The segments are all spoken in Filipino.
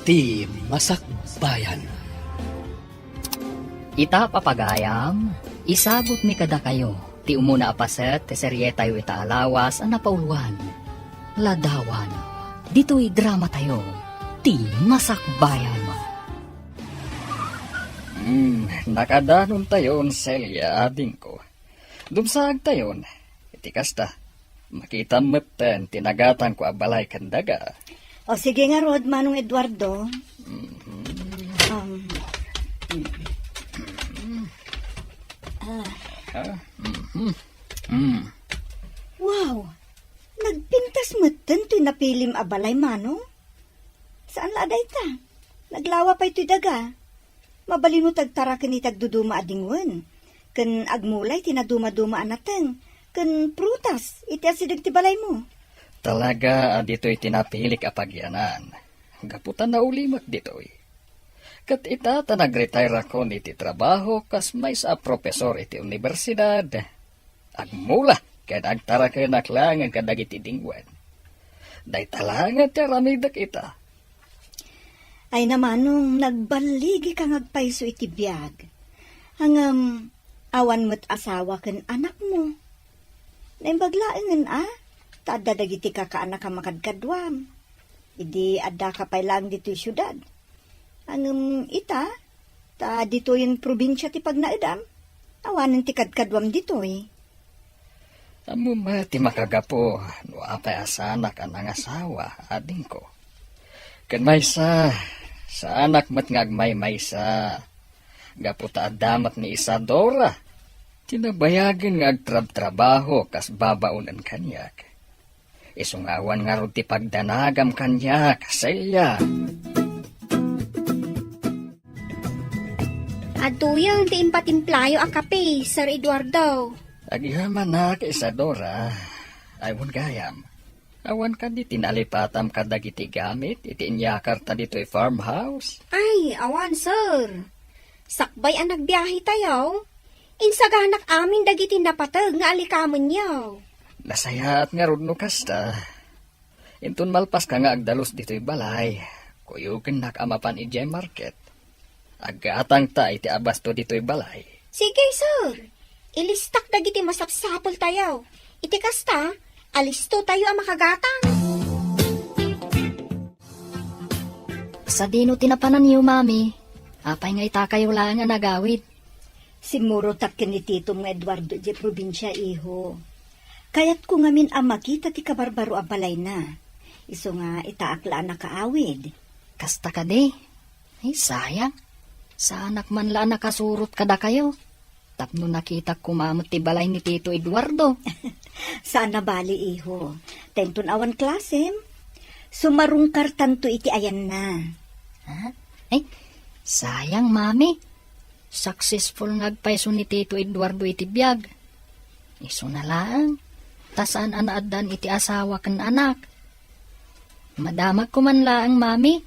Ti Masakbayan. Ita papagayam, isabot mi kada kayo, ti umuna apaset, ti serye tayo ita alawas, ang napauluan, ladawan, dito'y drama tayo, ti Masakbayan. Nakadanon tayon, Celia, ading ko. Dumsaag tayon, iti kasta, makita mo't tinagatan ko abalay kandaga. O sige nga, Rod, Manong Eduardo. Wow! Nagpintas mo to'y napilim abalay, Manong. Saan laday ta? Naglawa pa ito'y daga. Mabalino tagtara kani tagduduma adingwen. Ken agmulay tinaduma-duma anateng. Ken prutas, iti asidag ti balay mo. Talaga, dito'y tinapilik apagyanan. Gaputan na ulimak dito'y. Kat ita nag-retire ako iti trabaho kas may sa profesor iti universidad. Agmula, kaya nagtara kayo naklangan kadag iti dingwan. Day talangan ti ramidak ita. Ay naman nung nagbaligi kang agpaiso iti biyag. Hangam awan mo't asawa ken anak mo. Naimbaglaengen Tada dagiti kakaanak ka makadkadwam. Idi adda ka pay lang dito yung syudad. Ang ita, dito yung probinsya ti pagnaedam. Awanan ti kadkadwam dito eh. Amo ti makagapo, no apay asanak ang asawa, ading ko. Kan may sa anak mat ngagmay may sa. Gaputa adamat ni Isadora. Tinabayagan nga agtrab-trabaho kas babaunan kanyak. Isungawan nga ro ti pagdanagam kanya, kasaya. Aduyang ti impatimplayo a kape, Sir Eduardo. Agihaman na kay Isadora, ayon gayam. Awan ka di tinalipatam ka dagiti gamit, iti inyakar ta dito'y farmhouse. Ay, awan, sir. Sakbay ang nagbiyahe tayo. Insaganak amin dagiti napatag nga alikaman niyo. Nasayaat nga ron no kasta. Intun malpas ka nga agdalos dito'y balay. Kuyugan nakamapan ijay market. Agatang ta iti abasto dito'y balay. Sige, sir. Ilistak dagiti masapsapol tayo. Iti kasta, alisto tayo ang makagatang. Sa dino tinapanan niyo, mami, apay nga ita kayo lang nga nagawid. Simuro tak kinitito nga Eduardo di probinsya iho. Kayat ko ngamin makita ti kabarbaro abalay na. Iso nga itaakla na kaawid. Kasta ka de. Ay, sayang. Sa anak man la nakasurot kada kayo. Tapno nakita kumamot ti balay ni Tito Eduardo. Sana bali iho. Tenton awan klasem. Sumarungkar tanto iti ayan na. Ha? Ay, sayang, mami. Successful ngagpaiso ni Tito Eduardo iti biyag. Iso na lang. Tasaan anaadan iti asawa ken anak. Madamag ko man laang, mami.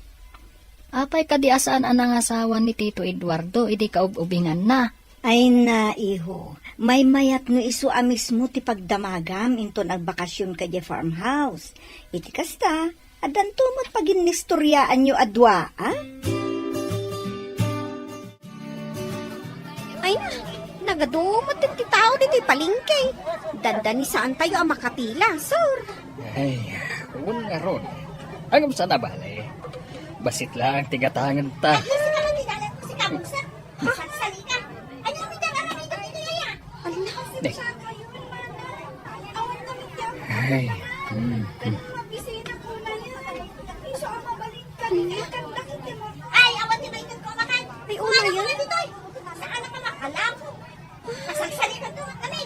Apay kadi asaan anang asawa ni Tito Eduardo, idi kaububingan na. Ay na, iho. May mayat no iso amis mo ti pagdamagam into nagbakasyon ka di farmhouse. Iti kasta, adan tumot paginnistoryaan nyo adwa, Ay na, nagadumot din ti tao dito'y palingke. Danda ni saan tayo ang makapila, sir. Ay, huwag nga ron. Hanggang sa nabali. Basit lang tigatangan ta. Ay, Ay, awan di ba ito kumakan? May una yun. Saan na ka makalam? Masagsalita doon kami.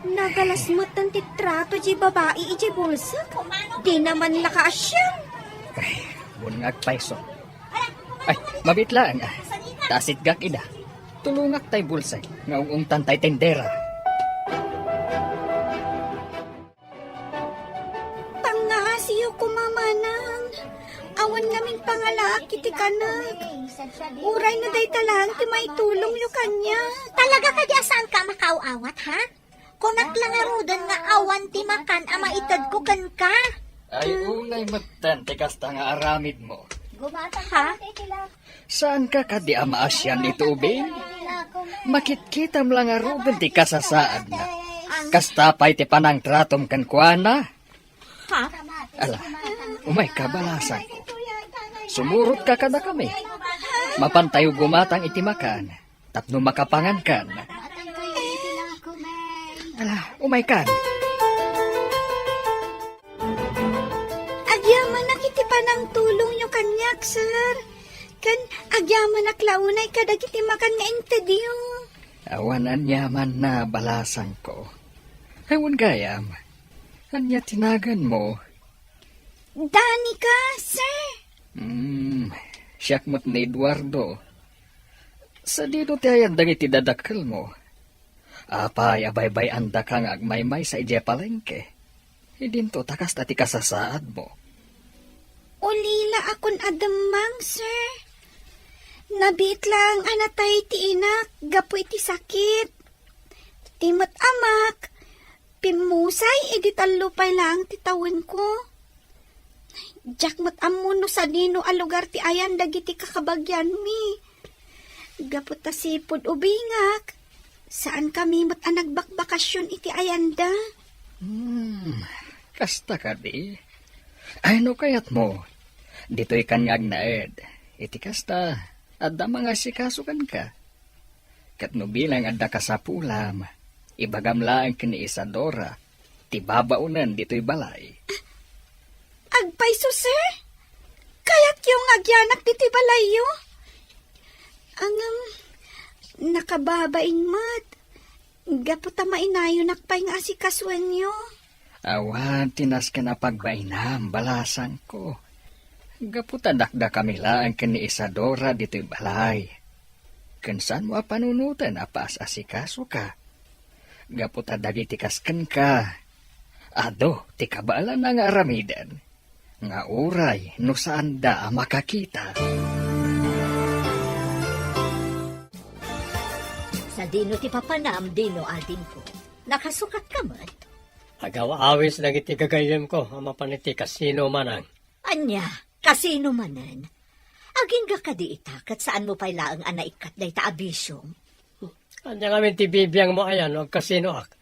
Nagalasmat ng titrato di babae iti bulsa. Di naman nakaasyan. huwag nga agpaiso. Ay, mabit lang. Tasit gak ida. Tulungak tay bulsay. Ngaung tantay tendera. Pangasiyo kumamanang. Awan namin pangalak iti kanak. Uray na day talang ti may tulong yu kanya. Talaga ka di asan ka makaawat, ha? Kunat lang arudan nga awan ti makan ama itad ko kan ka. Ay, unay matan, tikas ta nga aramid mo. Ha? Saan ka kadi amaasyan ni tubig? Makit-kita mo lang nga Ruben ti kasasaad na. Kastapay ti panang tratom kan kuana. Ha? Ala, umay kabalasan ko. Sumurot ka kada kami. Mapantayo gumatang iti makan. Tapno makapangan kan. Ala, umay kan. Agyaman na kiti pa ng tulong nyo kanyak, sir. Kan agyaman na klaunay kadagiti makan nga intedyo. Awanan yaman na balasan ko. Ewan gayam. Anya tinagan mo. Dani ka, sir. Siyak mo't ni Eduardo. Sa dito tiyayan dagiti dadakkel mo. Apay abay-bay anda kang agmaymay sa ije palengke. Idinto takas tati kasasaad mo. Ulila akon adamang, sir. Nabit lang anatay ti inak, gapo iti sakit. Timot amak, pimusay edi talupay lang titawan ko. Jack mat amuno sa dino a lugar ti ayan dagiti kakabagyan mi. Gapo ta sipod ubingak. Saan kami mat nagbakbakasyon iti ayanda? Kasta ka di. Ay no kayat mo. Dito'y kanyag na ed. Iti kasta, adda mga sikasukan ka. Kat no bilang adda ka sa pulam, ibagam lang kini Isadora, ti babaunan dito'y balay. Agpayso, sir? Kaya't yung agyanak diti balayo? Ang nakababaing mat. Gapo ta mainayo nakpay nga asikaswan nyo. Awan, tinas ka na pagbainam, balasan ko. Gaputa dakda kami lang kini Isadora dito'y balay. Kansan mo panunutan apas asikaso ka. Gaputa dagiti kasken ka. Ado, ti kabala na nga aramidan. Nga uray, no saan da makakita. Sa dino ti papanam, dino atin ko. Nakasukat ka man. Agaw awis lang iti gagayem ko, ama paniti kasino manang. Anya, kasino manan. Aging ga kadi itakat saan mo pay laang anaikat day ta abisyong. Anya ngamin ti bibiyang mo ayan, o kasino ak.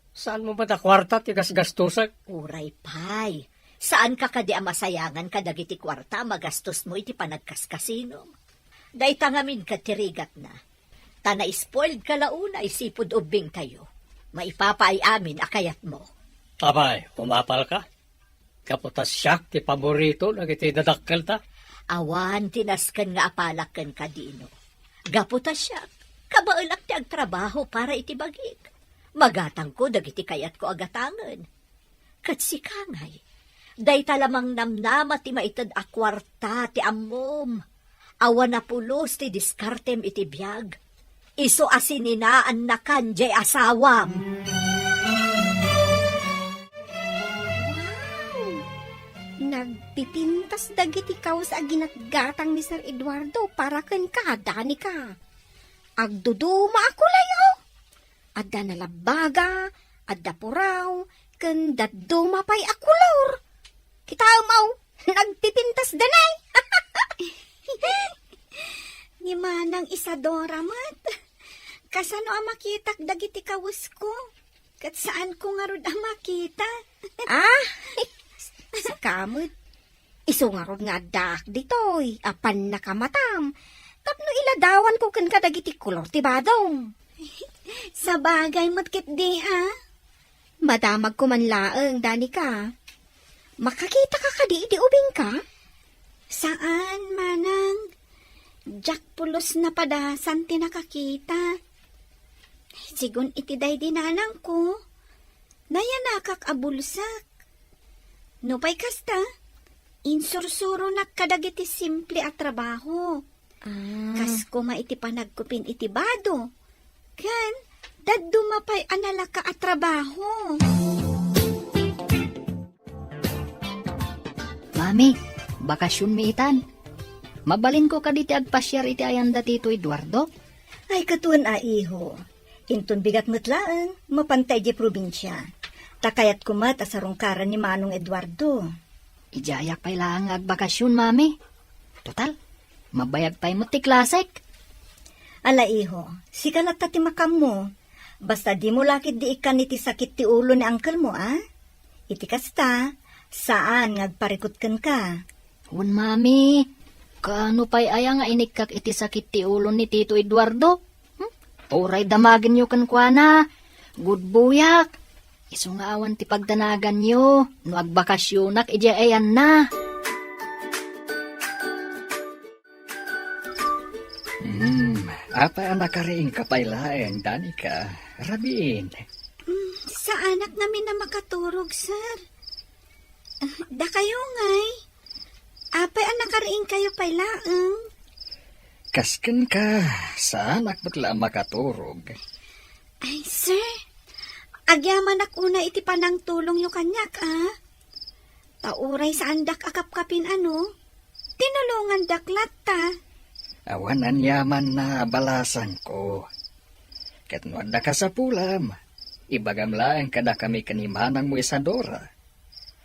Saan mo ba ta kwarta ti gasgastusak? Uray pay. Saan ka kadi amasayangan kadagiti kwarta magastos mo iti panagkaskasino. Dayta ngamin katirigat na. Tana spoiled ka launa isipod ubing kayo. Maipapaay amin akayat mo. Abay, umapal ka? Kaputas siyak ti paborito nagiti dadakkel ta. Awan tinaskan nga apalakan ka dino. Gaputa siya. Kabaulak ti agtrabaho para itibagik. Magatang ko dagiti kayat ko agatangan. Kat si Kangay. Day talamang namnama ti maitad akwarta ti ammom. Awan na pulos ti diskartem iti biyag. Iso asininaan na kanjay asawam. Nagpipintas dagiti kaw sa ginatgatang ni Sir Eduardo para ken ka, dani ka. Agduduma ako layo. Adda nalabaga, adda puraw, ken daduma pay akulor. Kita umaw, nagpipintas danay. Ni manang Isadora mat. Kasano ang makitak dagiti kawus ko? Kat saan ko nga rod ang makita? Sa kamot. Iso nga rod nga dak ditoy, apan nakamatam. Tapno iladawan ko ken kadagiti kulor ti badong. Sa bagay matkit di ha? Madamag ko man laeng, dani ka. Makakita ka kadi di ubing ka? Saan, manang? Jack pulos na padasan ti nakakita. Sigun iti day dinanang ko. Naya nakakabulsak. No pa'y kasta, insursuro na kadagiti simple at trabaho. Kas ko maiti panagkupin iti bado. Kan, dadumapay analaka at trabaho. Mami, bakasyon mi itan. Mabalin ko kaditi agpasyar iti ayanda tito Eduardo. Ay katuan iho. Intun bigat mutlaan, mapantay di probinsya. Takayat kumat asarong karan ni Manong Eduardo. Ijayak pay lang agbakasyon, mami. Total, mabayag pa mo ti klasik. Ala iho, si kalat ti makam mo. Basta di mo lakit di ikan iti sakit ti ulo ni uncle mo, ah? Iti kasta, saan ngagparikot kan ka? Wan, mami, kaano pa'y aya nga inikak iti sakit ti ulo ni Tito Eduardo? Oray damagin nyo kan kwa na. Good buyak. Isu nga awan ti pagdanagan nyo. No agbakasyonak, ija ayan na. Apa ang nakariing kapaylaeng, Danica? Rabiin. Sa anak namin na makaturog, sir. Da kayo ngay. Apay ang nakariing kayo pailaang. Kasken ka, sa anak batla makaturog. Ay, sir. Agyaman una iti panang tulong yung kanyak, ah. Tauray sa andak akap-kapin ano. Tinulungan daklat ta. Awanan yaman na balasan ko. Ket no adda ka sa pulam, ibagam laeng kada kami kanimanang mo Isadora.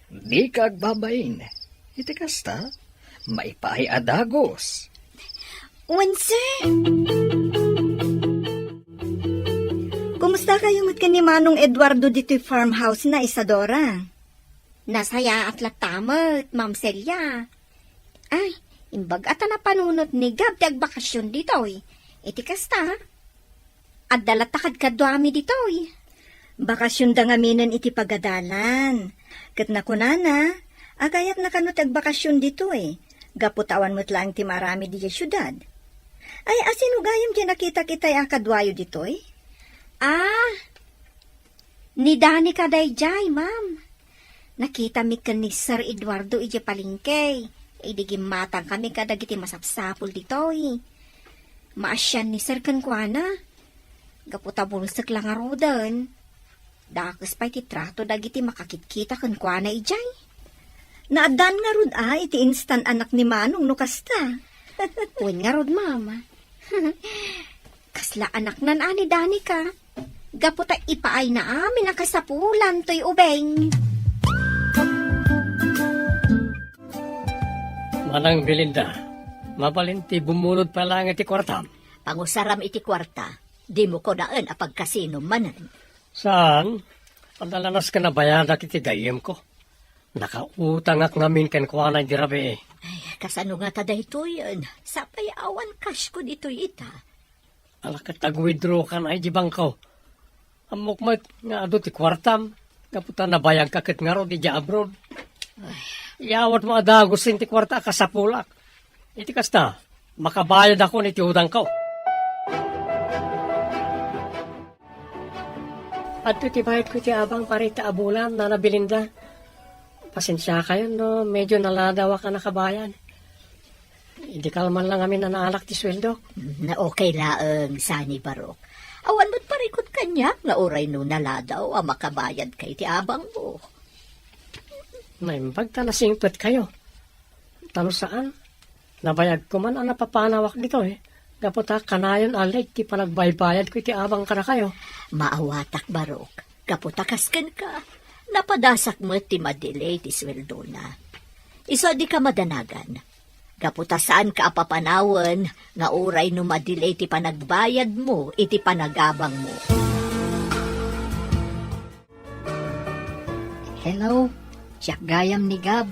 Di ka agbabain, iti kasta, maipaay adagos. Wan, sir. Kumusta kayo mat ni Manong Eduardo dito farmhouse na, Isadora? Nasaya at latamat, Ma'am Celia. Ay, imbag ata na panunod ni Gab ti agbakasyon dito, iti kasta. At dalatakad kadwami dito, Bakasyon da ngaminan iti pagadalan. Kat nakunana, agayat na kanot agbakasyon dito Gaputawan mo't lang ti marami di syudad. Ay, asino gayam di nakita kita'y akadwayo dito Ah, ni Dani ka dayjay, ma'am. Nakita mi ka ni Sir Eduardo ije palingkay. Idigim matang kami kadagiti masapsapul dito, Maasyan ni Sir Kankwana. Gaputabulsak lang arodan. Dakas pa'y titrato dagiti makakitkita Kankwana ijay. Naadan nga rod iti instant anak ni Manong no kasta. Uwan nga rod, mama. Kasla anak nan ani Dani ka. Gaputa ipaay na amin nakasapulan to'y ubeng. Manang Belinda, mabalinti bumunod pa lang iti kwartam. Pangusaram iti kwarta, di mo ko daan apag kasino manan. Saan? Pandalanas ka na bayadak iti gayem ko. Nakautang ak namin ken kuanay di rabi. Ay, kasano nga tada ito yun? Sapay awan cash ko dito ita. Alakat tag-withdraw ka na ijibang ko. Amok mat nga ado ti kwartam. Kaputa na bayag kakit nga ro di abroad. Iyawat mo adagos ti kwarta kasapulak. Iti kasta, makabayad ako ni ti udang ko. At iti bayad ko ti abang parita abulan na Belinda. Pasensya kayo no, medyo naladawa ka nakabayan. Hindi kalman lang amin na naalak ti sweldo. Na okay laang, Sani Barok. Awan mo't parikot kanya, nga oray no naladaw, makabayad kay ti abang mo. Naimbag ta nasingpet kayo. Tano saan? Nabayad ko man ang napapanawak dito Gaputa kanayon alay ti panagbaybayad ko ti abang ka na kayo. Maawatak Barok, gaputa kaskan ka. Napadasak mo ti madelay ti sweldo na. Isa di ka madanagan. Gaputa saan ka apapanawan, nga oray no madelay ti panagbayad mo, iti panagabang mo. Hello, siyak gayam ni Gab.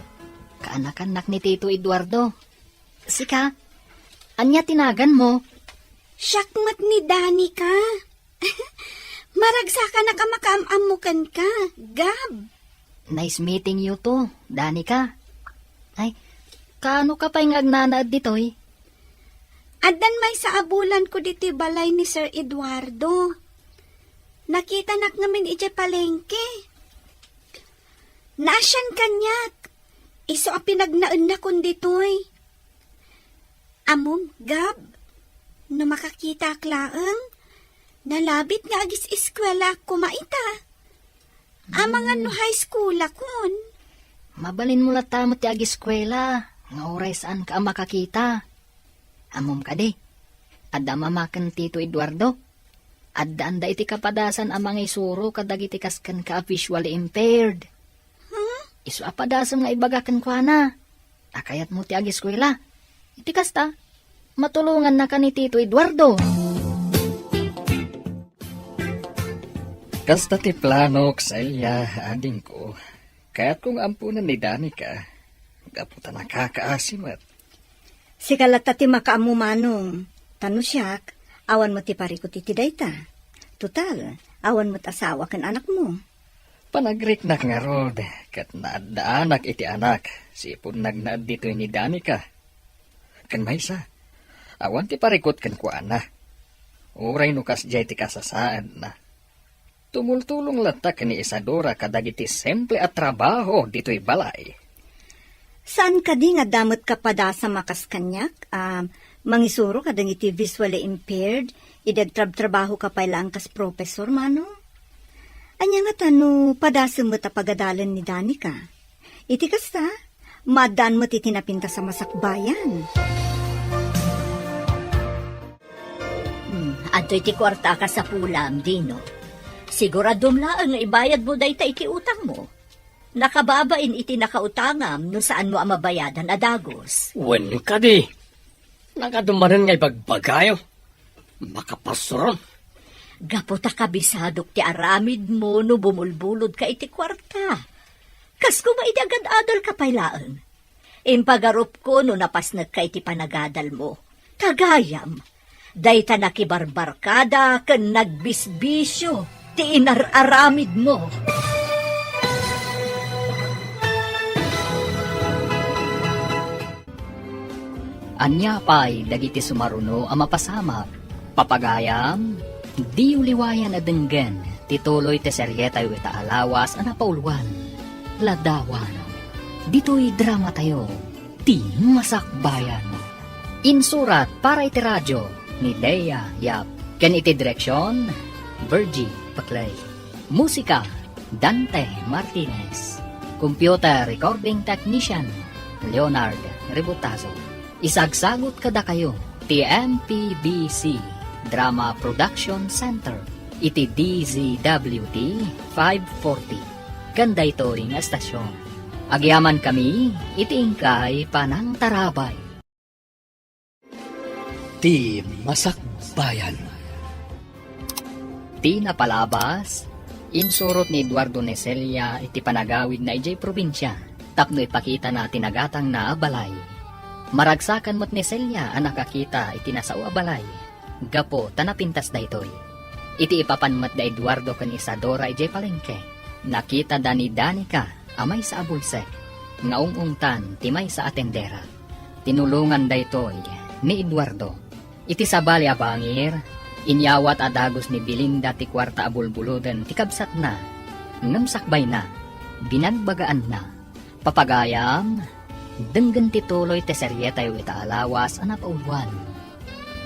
Kaanak-anak ni Tito Eduardo. Sika, anya tinagan mo? Syakmat ni Dani ka. Maragsa ka na kamakamamukan ka, Gab. Nice meeting you too, Danica. Ay, kaano ka pa'y ngagnanaad ditoy? Adan may sa abulan ko diti balay ni Sir Eduardo. Nakita nak namin ije palengke. Nasyan kanyak. Iso a pinagnaan na kun ditoy. Amom, Gab, no makakita klaang, nalabit nga agis eskwela kumaita. Amangan no high school akon. Mabalin mo latamo ti agiskwela, nga oray saan ka makakita. Amom ka di, adda mamakan Tito Eduardo. Adda anda iti kapadasan amang isuro kadag iti kaskan ka visually impaired. Huh? Isu apadasan nga ibagakan kwa na. Akayat mo ti agiskwela. Iti kasta, matulungan na ka ni Tito Eduardo. Kasta ti plano Selya, ading ko. Kaya't kung ampunan ni Danica, gaputa nakakaasimat. Si kalata ti makaamumanong. Tano siyak, awan mo ti parikot iti dayta. Total, awan mo't asawa kan anak mo. Panagrik na nga rod, kat naadaanak iti anak, sipon nagnaad dito ni Danica. Kan maysa, awan ti parikot kan kuana. Uray nukas jay ti kasasaan na. Tumultulong latak ni Isadora kadagiti simple at trabaho dito'y balay. Saan ka di nga damot ka pada sa makas kanyak? Mangisuro ka dang iti visually impaired, idagtrab-trabaho ka pa ilang kas professor, mano? Anya nga tano, padasang mo tapagadalan ni Danica. Iti kasta, madan mo titinapinta sa masakbayan. Ado'y ti kwarta ka sa pulam, Dino. Siguradom laang nga ibayad mo dayta iti utang mo. Nakababain iti nakautangam no saan mo ang mabayadan adagos. Wen ka di. Nagadumanan nga ibagbagayo. Makapasuron. Gaputa kabisadok ti aramid mo no bumulbulod ka iti kwarta. Kas kumaidagad adal ka pailaan. Impagarup ko no napasnag ka iti panagadal mo. Tagayam. Dayta nakibarbarkada ken nagbisbisyo ti inararamid mo. Anya pa'y dagiti sumaruno ang mapasama. Papagayam, di uliwayan adenggen, tituloy te seryeta yu ita alawas anapaulwan. Ladawan, dito'y drama tayo, ti masakbayan. Insurat para iti radyo ni Lea Yap. Ken iti direksyon, Virgie Paclay. Musika, Dante Martinez. Computer recording technician, Leonard Rebutazo. Isagsagot kada kayo, ti MPBC Drama Production Center, iti DZWT 540. Ganda ito ring estasyon. Agyaman kami, iti ingkay panang tarabay. Ti Masakbayan. Ti napalabas, insurot ni Eduardo Neselia iti panagawid na ijay probinsya, tapno ipakita na tinagatang na balay. Maragsakan mo't ni Celia ang nakakita iti nasao abalay. Gapo tanapintas da ito'y. Iti ipapanmat da Eduardo kan Isadora ijay palengke. Nakita da ni Danica amay sa abulsek. Ngaungungtan timay sa atendera. Tinulungan da ito'y ni Eduardo. Iti sabali abangir, inyawat adagos ni Belinda ti kwarta abulbuludan ti kabsat na. Ngamsakbay na, binagbagaan na. Papagayam, denggan tituloy te seryeta yu ita alawas anapaulwan.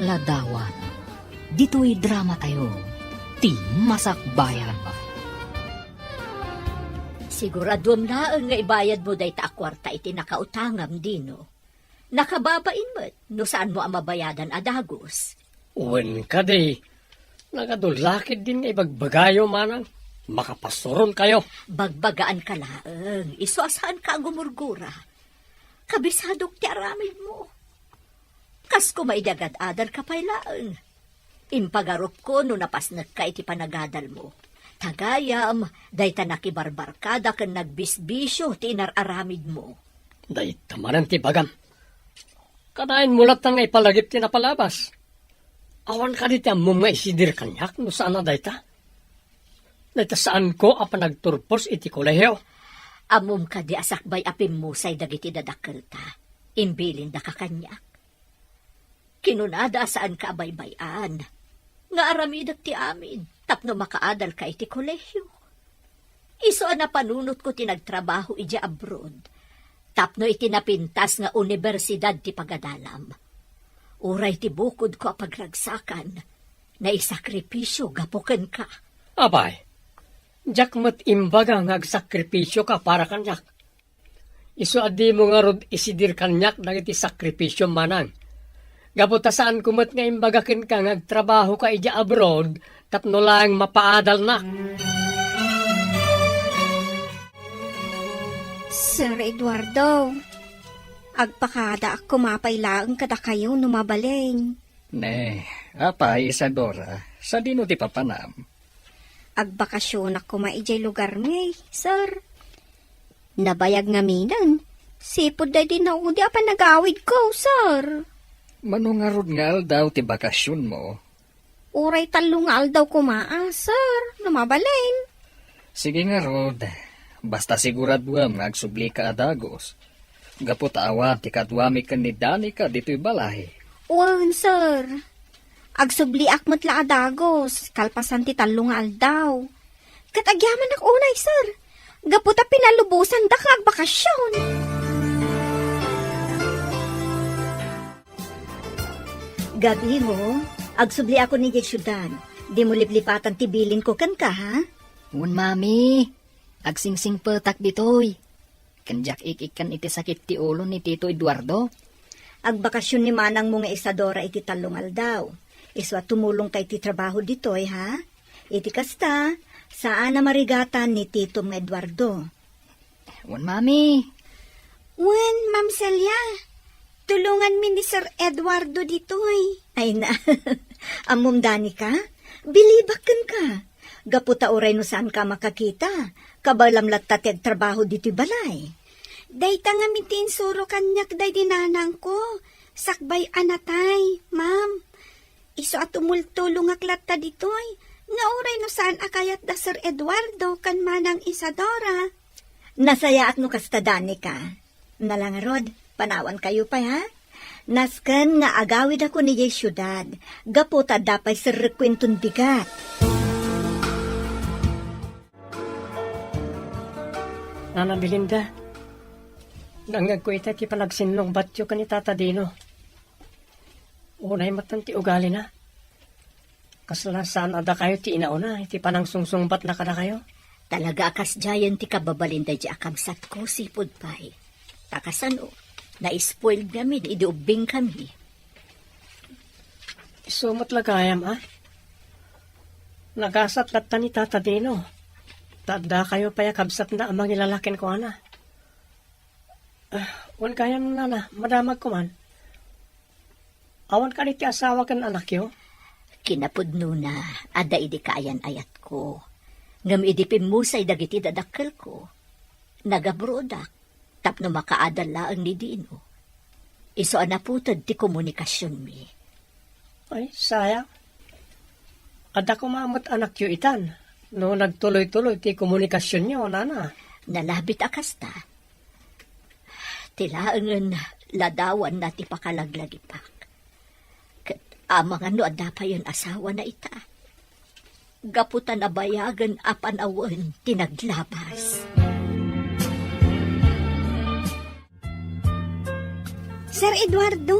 Ladawan, dito'y drama tayo, ti masakbayan. Siguradom na nga ibayad mo dayta akwarta iti nakautangam, Dino. Nakababain mo't no saan mo ang mabayadan adagos. Wen ka di. Nagadulakid din nga ibagbagayo manang. Makapasuron kayo. Bagbagaan ka laang, isuasahan ka gumurgura. Kabisadok ti aramid mo. Kas kumaidagad adal ka pailaan. Impagarup ko no napasnag ka iti panagadal mo. Tagayam, dayta nakibarbarkada ken nagbisbisyo ti inararamid mo. Dayta manan ti bagam. Kanain mulat nga ipalagip ti napalabas. Awan ka diti amom nga isidir kanyak no saan na dayta. Dayta saan ko apa nagturpos iti kolehiyo. Amom ka di asakbay apim mo say dagiti dadakkel ta. Imbilin da ka kanyak. Kinunada saan ka abaybayan. Nga aramidak ti amin. Tapno makaadal ka iti kolehyo. Iso na panunot ko tinagtrabaho iti abroad. Tapno iti napintas nga universidad ti pagadalam. Uray ti bukod ko apagragsakan. Na isakripisyo gapuken ka. Abay, jak mat imbaga nga agsakripisyo ka para kanyak. Isu adi mo nga rod isidir kanyak dagiti sakripisyo manang. Gabuta saan kumat nga imbagakin ka nga agtrabaho ka iti abroad tapno lang mapaadal na. Sir Eduardo, Agpakada ak kumapaylaang kada kayo numabaleng. Ne, apay Isadora, sa dino ti papanam. Agbakasyon ako maijay lugar mi, sir. Nabayag nga minan. Sipod day din na udi apan nagawid ko, sir. Manungarod nga daw ti bakasyon mo. Uray talungal daw kumaa, sir. Numabaleng. Sige nga Rod, basta siguraduam nga agsubli ka adagos. Gapot awa ti kadwami ka ni Danica dito'y balay. Uwan, sir. Agsubli akmat la adagos. Kalpasan ti talungal daw. Katagyaman ak unay, sir. Gaputa pinalubusan da kag bakasyon. Gabi mo, agsubli ako ni Jesudan. Di mo liplipatan tibilin ko kan ka, ha? Un mami, agsingsing petak ditoy. Kanjak ikikan iti sakit ti ulo ni Tito Eduardo. Agbakasyon ni manang mo nga Isadora iti talungal daw. Iswa tumulong kay ti trabaho ditoy, ha? Iti kasta, saan na marigatan ni Tito Eduardo? Un mami, Uwan, Ma'am Celia. Tulungan mi ni Sir Eduardo ditoy. Ay na, amom Danica, bilibakan ka. Gaputa oray no saan ka makakita. Kabalam latateg trabaho dito'y balay. Day nga mitin suro kanyak day dinanang ko. Sakbay anatay, ma'am. Iso at umultulong aklatta ditoy. Nga oray no saan akayat da Sir Eduardo kan manang Isadora. Nasaya at no kasta Danica. Nalangarod, panawan kayo pa ha? Naskan nga agawid ako ni Jay Syudad. Gaputa dapay sa rekwentong bigat. Nana Belinda, nangag ko ita ti panagsinlong batyo ka ni Tata Dino. Unay matan ti ugali na. Kasalasan ada kayo ti inauna, iti panang sungsungbat na kada kayo. Talaga akas jayan ti kababalinda di akamsat ko sipod pay. Takasano, na-spoiled kami, idiubing kami. Sumot lagayam ah. Nagasat latta ni Tata Dino. Tada kayo paya kabsat na amang ilalakin ko ana. Wan kaya nana, madamag ko man. Awan ka ni ti asawa kan anak yo. Kinapudno na, ada idi kaayan ayat ko. Ngam idi pimusay dagiti dadakkel ko. Nagabrodak, tapno makaadala ang ni Dino. Iso anaputod ti komunikasyon mi. Ay, sayang. Ada ko maamot anak yo itan. No nagtuloy-tuloy ti komunikasyon niyo, nana. Nalabit akasta. Tilaangan ladawan na ti pakalaglagipak. Amang ano ada pa yun asawa na ita. Gaputan na bayagan apanawan tinaglabas. Sir Eduardo,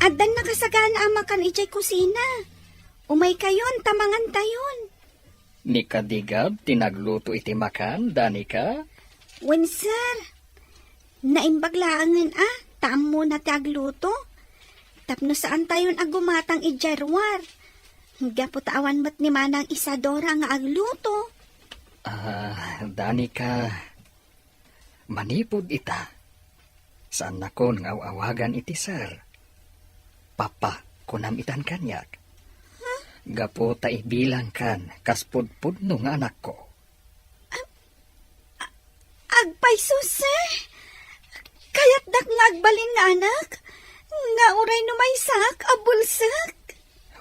adan nakasagana amakan ijay kusina. Umay kayon, tamangan tayon. Ni kadigab, tinagluto iti makan, Danica? Wen sir, naimbaglaangan taam mo na tagluto. Tapno saan tayon agumatang ijarwar. Gapot awan mat ni manang Isadora nga agluto. Danica, manipod ita. Saan na kon nga awagan iti sir? Papa, kunam itan kanyak. Gapo ta ibilang kan, kaspudpud no nga anak ko. Agpay sir. Kayat dak nga agbalin nga anak. Nga uray numaysak, abulsak.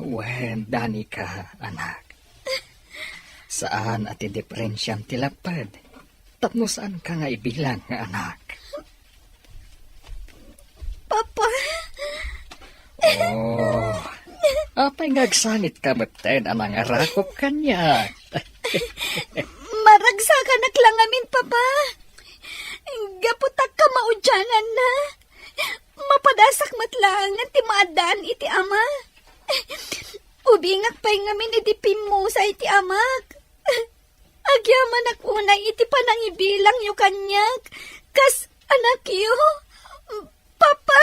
Wen, Danica, anak. Saan ati diferensyang tilapad? Tapno saan ka nga ibilang nga anak? Papa, Oh, apay ngagsangit ka baten anang arakop kanya. maragsakan naklangamin, Papa. Gaputak ka maudyanan na. Mapadasak matlangan ti maadan iti ama. Ubingak pa'y ngamin iti pimu sa iti amak. Agyaman unay iti panangibilang yu kanyak. Kas anak yu. Papa!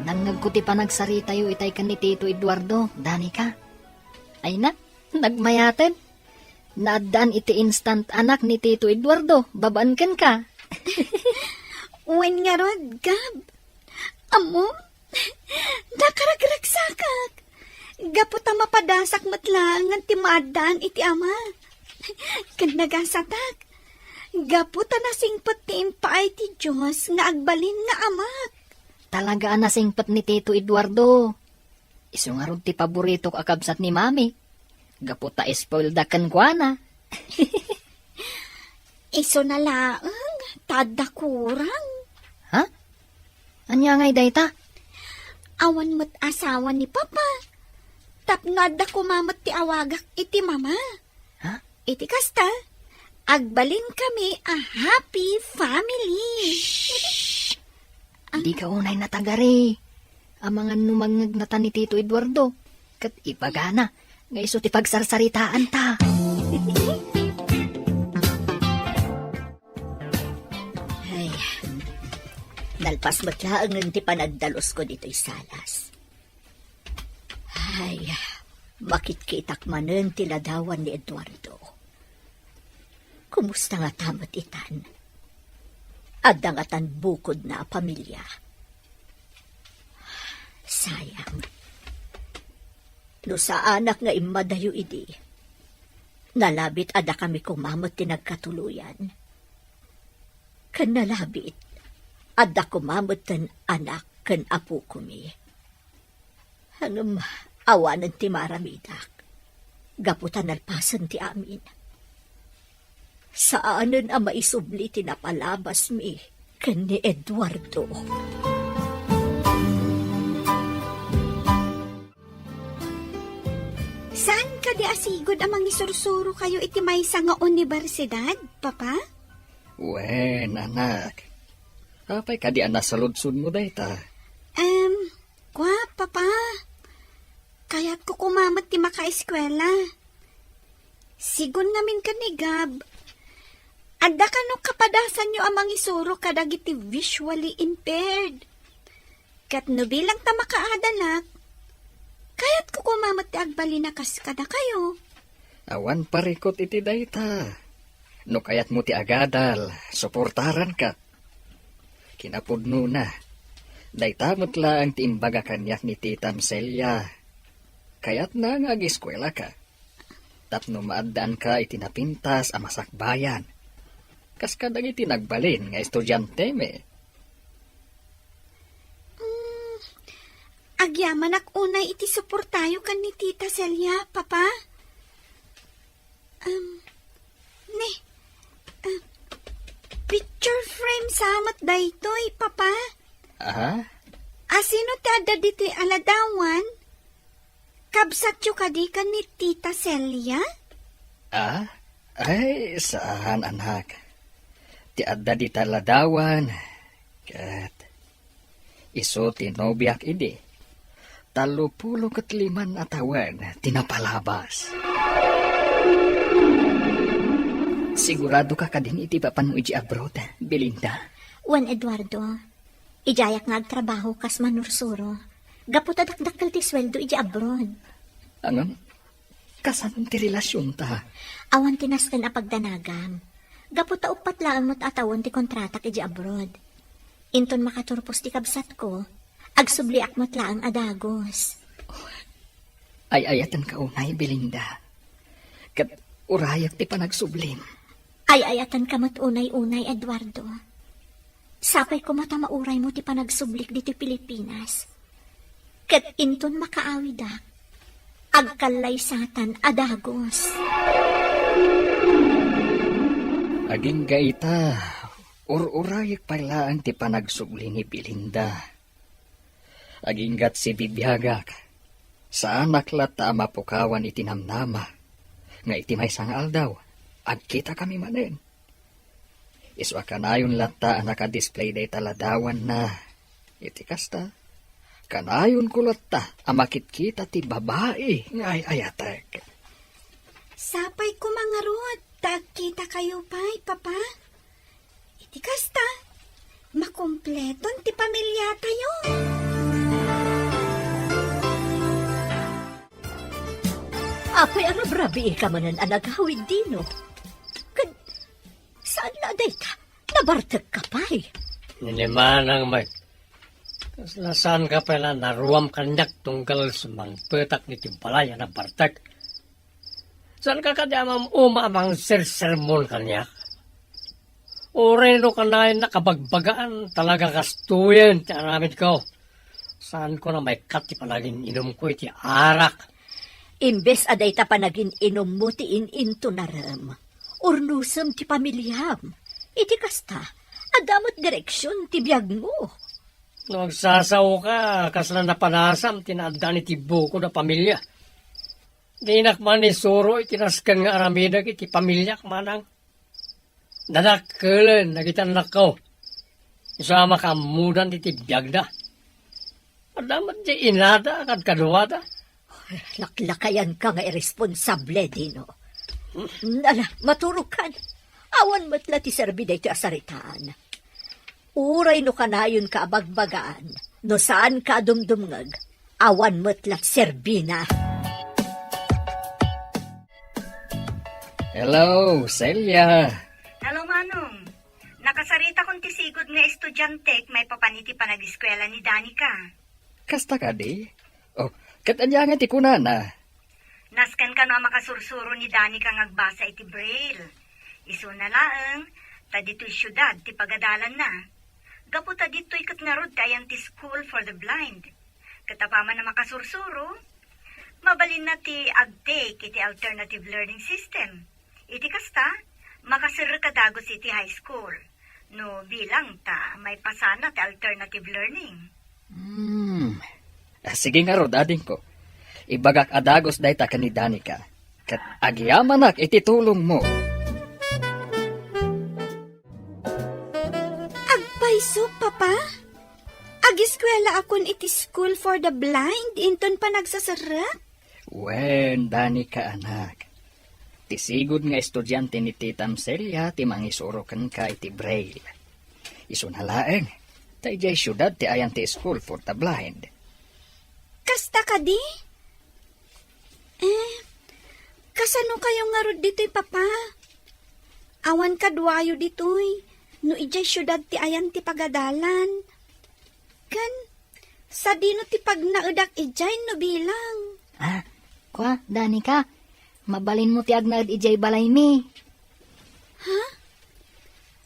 nangagkuti pa nagsarita yu itay kan ni Tito Eduardo, Danica. Ay na, nagmayaten. Naaddan iti instant anak ni Tito Eduardo. Babaan kan ka. Uwan nga rod, Gab. Amo, nakaragragsakak. Gapot ang mapadasak matlangan ti maadaan iti ama. Kan nagasatak. Gapot ang nasingpot ti impaay ti Diyos nga agbalin nga amak. Talaga nasingpat ni Tito Eduardo. Iso nga ron ti paborito kakabsat ni Mami. Gaputa spoiled kan kwa na. Iso na laang, tada kurang. Ha? Anya ngay dayta? Awan mo't asawa ni Papa. Tapnada kumamot ti awagak iti mama. Ha? Iti kasta, agbalin kami a happy family. Di ka unay natagari. Amangan numangag na ta ni Tito Eduardo. Kat ipagana. Nga iso ti pagsarsaritaan ta. Ay, nalpas matlaang ti panagdalos ko dito'y salas. Ay, makitkitak manen ti ladawan ni Eduardo. Kumusta nga tamat itan? Adangatan bukod na pamilya. Sayang. No sa anak nga imadayo idi, nalabit ada kami kumamot ti nagkatuluyan. Kan nalabit, ada kumamot ten anak kan apo kumi. Hangam awanan ti maramidak, gaputan alpasan ti amin. Saanan ang maisubli ti napalabas mi kan ni Eduardo. Saan ka di asigod amang isursuro kayo iti maysa nga universidad, Papa? Wen, anak. Apay ka di nasaludsud mo dayta. Kwa, Papa. Kaya't ko kumamat ti makaeskwela. Sigon namin ka ni Gab. Adda ka no kapadasan nyo amang isuro kadagiti visually impaired. Kat no bilang ta makaadanak, kaya't ko kumamat ti agbalinakas kada kayo. Awan parikot iti dayta. No kayat mo ti agadal, suportaran ka. Kinapudno na. Dayta mutla ang tiimbaga kanyak ni Tita Celia. Kayat na nga agiskwela ka. Tapno maadaan ka itinapintas a masakbayan. Kas kadag itinagbalin nga estudyante me. Agyaman ak unay iti suportayo kan ni Tita Celia, Papa. Picture frame samat daytoy, Papa. Aha? Asino ti adda dito'y aladawan? Kabsat yu kadi kan ni Tita Celia? Ah? Ay, saan anak? Ti adda di taladawan. Kat, iso tinobyak idi. 35 atawan tinapalabas. Sigurado ka din iti papan mo iji abroad, Belinda? Juan Eduardo, ijayak nga agtrabaho kas manursuro. Gaputa dakdakkel ti sweldo iji abroad. Anong? Kasanong ti relasyon ta? Awan tinasken a pagdanagam. Gaputa upat lang mo't atawan ti kontratak iji abroad. Inton makaturpos ti kabsat ko, agsubliak mo't lang adagos. Ay ayatan ka unay, Belinda. Kat urayak ti panagsublim. Ay ayatan ka mo't unay-unay, Eduardo. Sapay ko mata mauray mo ti panagsublik dito Pilipinas. Kat inton makaawidak, agkalay satan adagos. Aging gaita, urayak pala ang ti panagsubli ni Belinda. Aging gat si bibiyagak, sa anak lata mapukawan itinamnama, nga iti may sangal daw, agkita kami manen. Iswa kanayon lata naka-display day taladawan na, iti kasta, kanayon ko lata, amakit kita ti babae, ngay ayatek. Sapay ko mga rod, tagkita kayo pa'y, Papa. Iti kasta, makumpleton ti pamilya tayo. Apay arabrabi ka manan anagawid dino. Kan, saan na data? Nabartag ka pa'y. Ninimanang may kaslasan ka pala naruam kanyak tunggal sa mga petak ni Timpalaya na bartak. Saan ka kadamang umamang sermon kanyak? Oreno ka na nakabagbagaan talaga kastuyan ti aramid ko. Saan ko na may kati palaging inom ko iti arak. Imbes aday ta pa naging inom mo ti ininto na ram. Urnusam ti pamilyam. Iti kasta, adamot direksyon ti biyag mo. Nagsasaw ka, kasla na panasam, tinadaan iti buko na pamilya. Di nakman ni Suro, itinaskan nga aramidag iti pamilya manang. Nanakkelan, nagitanak ko. Isama ka mudan iti biyag na. Adamat di inada, kad kaduwada. Laklakayan ka nga irresponsable, Dino. Ala, maturukan. Awan matla ti serbi day ti asaritaan. Uray no kanayon ka abagbagaan, no saan ka dumdumngag, awan matlat serbi na. Hello, Celia. Hello, Manong. Nakasarita kong tisigod nga estudyante may papaniti pa nag-eskwela ni Danica. Kasta ka di? Oh, katanyanga ti kunana. Naskan ka no makasursuro ni Danica ngagbasa iti Braille. Isu na laeng, ta dito'y syudad ti pagadalan na. Gapu ta dito'y katngarod tayan ti School for the Blind. Katapaman na makasursuro, mabalin na ti agtake iti alternative learning system. Iti kasta, makasir ka dagos iti high school. No bilang ta may pasana ti alternative learning. Sige nga rod, ading ko. Ibagak adagos day ta ni Danica. Kat agyamanak iti tulong mo. Agpaiso, Papa? Agiskwela akon iti School for the Blind, inton pa nagsasarap? Wen, Danica anak. Tisigod nga estudyante ni Titam Celia ti mangisorokan ka iti Braille. Isu na laeng, ta ijay syudad ti ayan ti School for the Blind. Kasta ka di? Kasano kayo nga rod dito'y, Papa? Awan kadwayo dito'y, no ijay syudad ti ayan ti pagadalan. Kan, sa dino ti pagnaudak ijay no bilang. Kwa, Danica, mabalin mo ti agnaad ijay balay mi.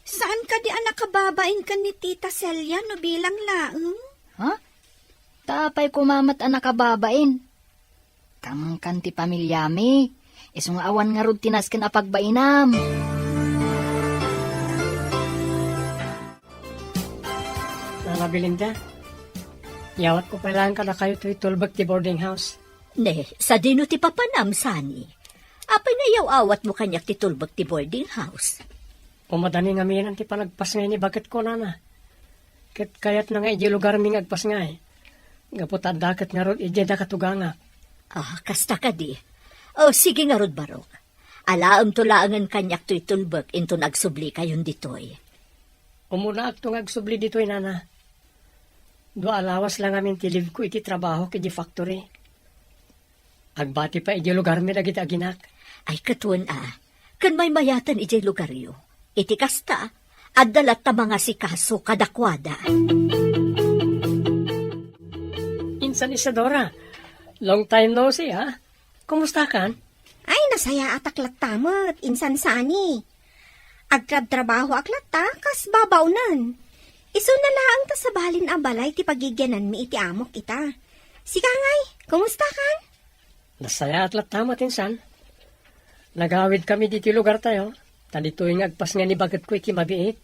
Saan ka di anak kababain ka ni Tita Celia no bilang laeng? Ha? Tapay kumamat anak kababain. Kamang kanti pamilyami. Iso nga awan nga rod tinasken a pagbainam. Nana Belinda, yawat ko pala ka na kayo to'y tulbag ti boarding house. Ne, sa dino ti papanam, Sani. Apay na yaw-awat mo kanyak ti tulbag ti boarding house. Pumadani nga minan ti panagpas nga ni bagat ko, Nana. Kayat na nga iji lugar ming agpas nga eh. Gaputan dakat nga rod iji da katuganga. Kasta ka di. Sige nga rod barok. Alaam to laangan kanyak to'y tulbag into nagsubli kayon ditoy. Umuna akto nga agsubli dito'y, Nana. Dua alawas lang amin ti live ko iti trabaho kiti factory. Agbati pa iji lugar mi dagiti aginak. Ay katuan kan may mayatan iji lugaryo. Iti kasta, adalat ta mga sikaso kadakwada. Insan Isadora, long time no see, ha? Kumusta kan? Ay, nasaya ataklat tamot, insan Sani. Agtrab-trabaho aklat ta, kas babaw nan. Iso na laang ta sa balin a balay ti pagigyanan mi iti amok ita. Sika ngay, kumusta kan? Nasaya at latamot, insan. Nagawid kami diti lugar tayo. Talito'y agpas nga ni bagat ko ikimabiit.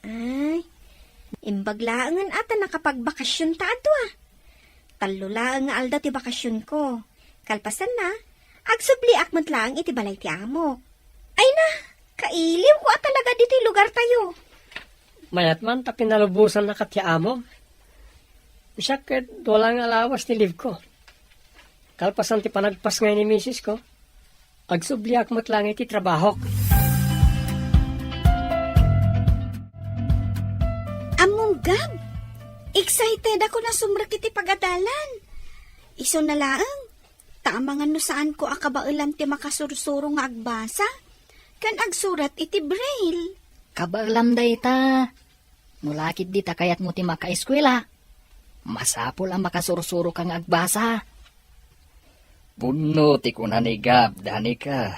Ay, imbaglaangan ata nakapagbakasyon ta adwa. Talulaang nga alda ti bakasyon ko. Kalpasan na, agsubli akmat lang iti balay ti amok. Ay na, kailiw ko talaga diti lugar tayo. Mayat man, ta pinalubusan na katyaamo. Isakit, walang alawas ni live ko. Kalpasan ti panagpas ngayon ni misis ko. Agsubliak mo't lang iti trabaho. Among gab, excited ako na sumrak iti pagadalan. Iso na laang, Tamangan no saan ko akabailan ti makasursuro nga agbasa. Kan agsurat iti braille. Kabaalam day ta. Nulakid di ta kayat mo ti makaeskwela. Masapol ang makasursuro kang agbasa. Puno ti kunanigab, Danica.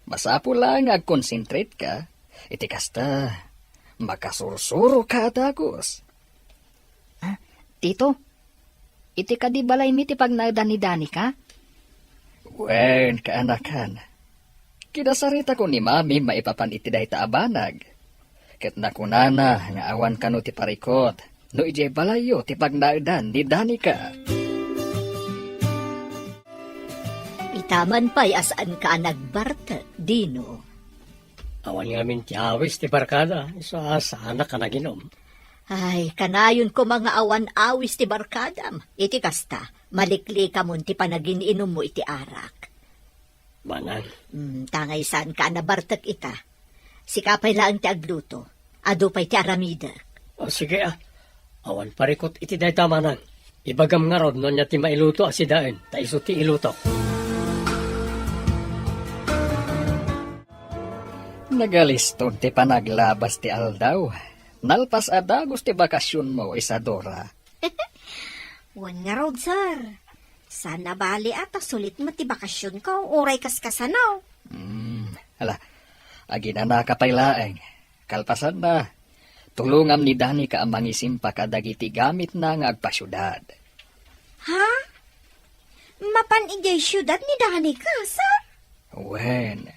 Masapo lang ag-concentrate ka. Iti kasta, makasursuro ka dagos. Tito, iti ka di balay mi ti pagnagdani-dani ka? Wen, kaanakan. Kinasarita ko ni mami maipapan iti dahi ta abanag. Ket nakunana nga awan kano ti parikot. No ijay balayo ti pagnagdan ni Danica. Itaman pa'y asaan ka nagbarte, Dino. Awan nga min ti awis ti barkada. Isa sana ka naginom. Ay, kanayon ko mga awan awis ti barkadam. Iti kasta, malikli ka mo ti panagininom mo iti arak. Manang. Tangay saan ka nabartak ita. Sikapay lang ti agluto. Ado pa'y ti aramida. O sige Awan parikot iti day tamanang. Ibagam nga rod no niya ti mailuto asidain. Ta iso ti iluto. Nagaliston ti panaglabas ti aldaw. Nalpas adagos ti bakasyon mo, Isadora. Wan nga rod, sir. Sana bali ata sulit mo ti bakasyon ko. Uray kaskasanaw. Hala, agina kapay laeng. Kalpasan na. Tulungam ni Danica ang mangisim pa kadagiti gamit na nga agpasyudad. Ha? Mapan ijay syudad ni Danica, sir? Wen,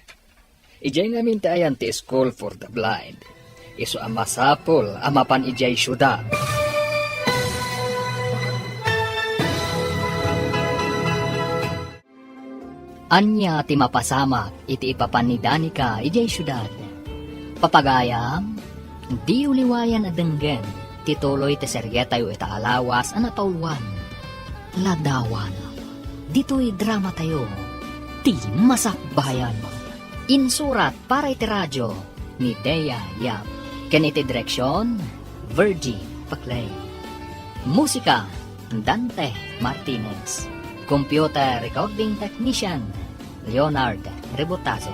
ijay namin tayan ti School for the Blind. Iso ang masapol, amapan ijay syudad. Anya ti mapasamak iti ipapan ni Danica ijay syudad. Papagayam, di uliwayan adenggen, tituloy ti seryetayo ita alawas anapauluan. Ladawan, dito'y drama tayo, ti masakbayan. Insurat para iti radyo ni Dea Yap. Ken iti direksyon, Virgie Paclay. Musika, Dante Martinez. Computer recording technician, Leonard Rebotazo.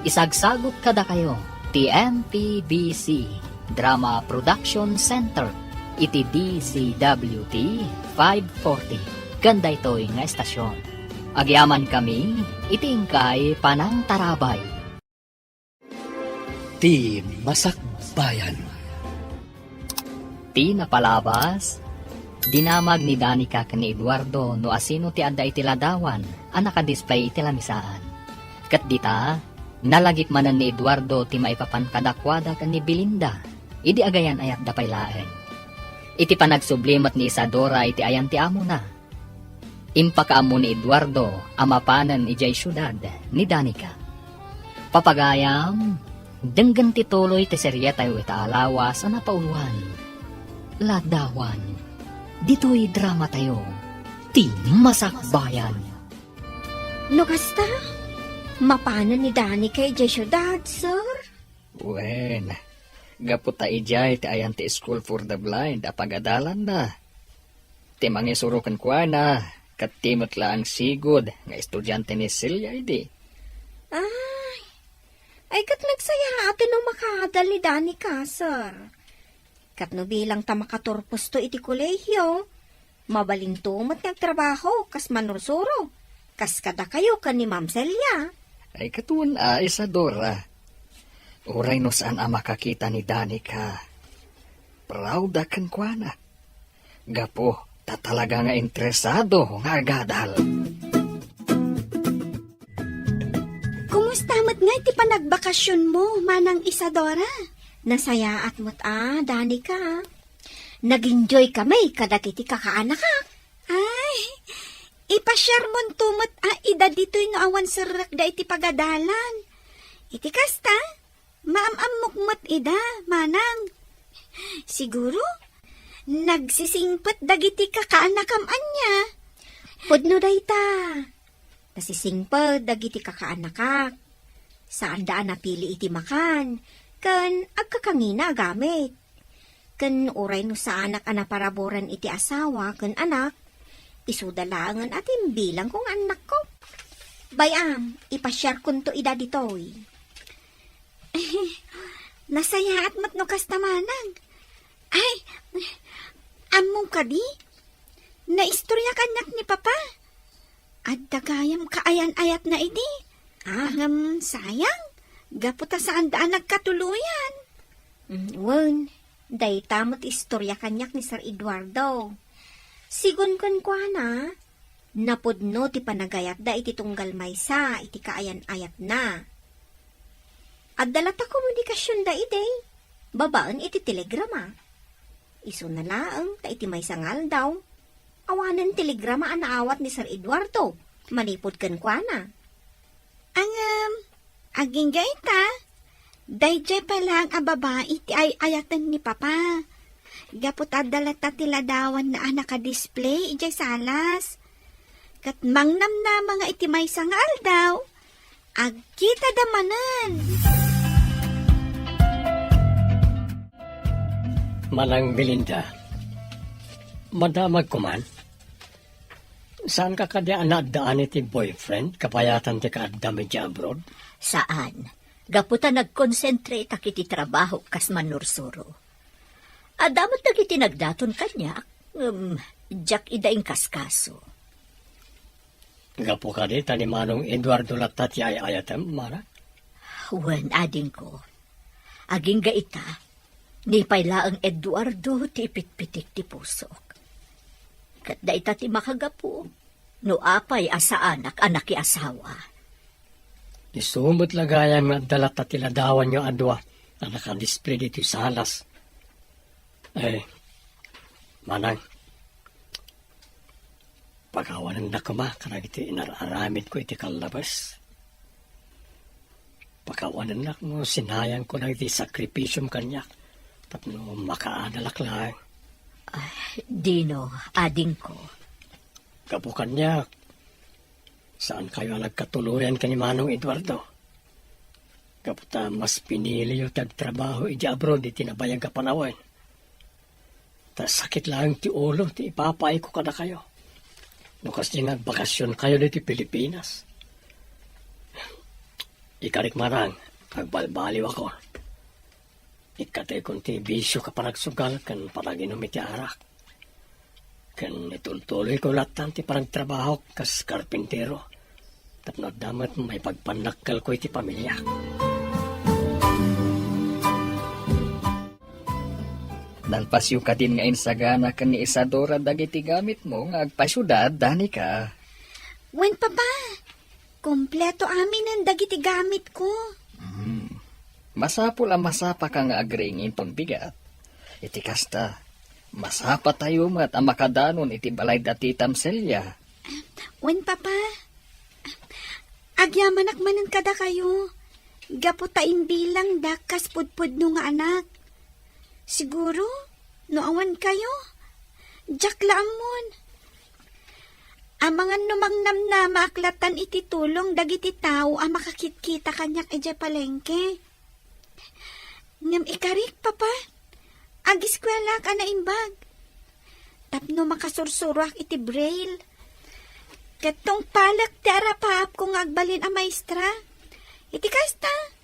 Isagsagot kada kayo, TMPBC Drama Production Center, iti DCWT 540. Ganda ito'y nga estasyon. Agyaman kami, itingkay panang tarabay. Ti Masakbayan. Ti napalabas, dinamag ni Danica ni Eduardo no asino ti adda iti ladawan ang nakadisplay iti lamisaan. Kat dita, nalagip manan ni Eduardo ti maipapan kadakwada kan ni Belinda, idi agayan ayat dapay laeng. Iti panagsublimat ni Isadora iti ayan ti amo na. Impakaamo ni Eduardo amapanan ijay syudad ni Danica. Papagayam, denggan tituloy ti seryetayo ita alawas na pauluan. Ladawan, dito'y drama tayo, ti masakbayan. No kasta? Mapanan ni Danica ijay syudad, sir? Wen, gaputa ijay ti ayan ti School for the Blind apagadalan na. Ti mangisurukan kwa na, kat timot lang sigod nga estudyante ni Celia idi. Ay kat nagsaya atin no makadal ni Danica, sir. Kat no bilang ta makaturpos to iti kolehyo, mabalintumot nagtrabaho, kas manursuro, kas kada kayo kan ni Ma'am Celia. Ay katuan Isadora. Uray no saan makakita ni Danica. Proud akan kwa na. Gapo, tatalaga nga interesado nga agadal. Kumusta mo't nga iti panagbakasyon mo, Manang Isadora? Nasayaat mo't Danica. Nag-enjoy kami kadagiti kakaanak ka. Ay, ipashare mo tumot ida dito'y no awan sarak da iti pagadalan. Iti kasta, maamamukmot ida, Manang. Siguro, nagsisingpet dagiti kakaanakam anya. Pudno dayta. Nasisingpet dagiti kakaanakak. Saan daan napili iti makan. Kan agkakangina gamit. Kan uray no sa anak anaparaboran iti asawa kan anak. Isudalangan atin bilang kong anak ko. Bayam, ipashare ko to ida ditoy. Nasaya at matnukas tamanang. Ay, among kadi, naistorya kanyak ni Papa. At dagayam kaayan-ayat na idi. Sayang, gaputa saan daan nagkatuluyan. Wen, day tamot istorya kanyak ni Sir Eduardo. Sigun kon kwa na, napudno ti panagayat da iti tunggal maysa, iti kaayan-ayat na. At dalata komunikasyon da iti, babaan iti telegrama. Iso na laang, ta iti maysangal daw. Awanan telegrama ang naawat ni Sir Eduardo, manipod kan kwa na. Aging gaita, dayjay pa lang ang babae iti ay ayatan ni Papa. Gapot adalata tiladawan na naka-display ijay salas. Kat mangnam na mga iti may sangal daw. Agkita damanan. Manang Belinda, madamag ko man. Saan ka kadya anadaan iti boyfriend, kapayatan ti kaadami di abroad? Saan? Gaputa nag-concentrate akiti trabaho kas manursuro. Adamat nagiti nagdaton kanya, jak idaing kaskaso. Gapo ka di, tani Manong Eduardo latat ay ayatem, Mara? Wen, ading ko. Aging gaita, ni paylaang Eduardo ti ipitpitik ti pusok. Kat daita ti makagapo, no apay asa anak ki asawa. Isumot lagayan nga dalat at tiladawan yung adwa na nakadisplay dito sa salas. Manang, pagawanan na kuma, karag iti inararamid ko iti kalabas. Pagawanan na mo, sinayang ko na iti sakripisyum kanyak, tapno makaanalak lang. Dino, ading ko. Kapo kanyak, saan kayo nagkatuluyan ka ni Manong Eduardo? Kaputa mas pinili yung tagtrabaho iti abroad iti nabayang kapanawan. Tas sakit lang ti ulo, ti ipapay ko kada kayo. Nukas di nagbakasyon kayo dito Pilipinas. Ikarik marang, pagbalbaliw ako. Ikatay kong ti bisyo ka paragsugal, kan paraginom iti arak. Kan itultuloy ko latan ti parang trabaho kas karpintero. Tapno damat may pagpanakal ko iti pamilya. Nalpasyo ka din nga insagana ka ni Isadora dagiti gamit mo nga agpasyudad, dani ka. Wen, Papa, kompleto amin ang dagiti gamit ko. Masapul ang masapa ka nga agringin tong bigat. Iti kasta, masapa tayo mat ang makadanon iti balay dati tamselya. Wen, Papa, agyamanak manan kada kayo. Gaputain bilang dakas pudpud no nga anak. Siguro, noawan kayo. Jak laamon. Ang mga numangnam na maaklatan iti tulong dagiti tao ang makakitkita kanyak ijay palengke. Ngam ikarik, Papa. Agiskwela ka na imbag. Tapno makasursurak iti braille. Katong palak ti arapahap kung agbalin ang maestra. Iti kasta.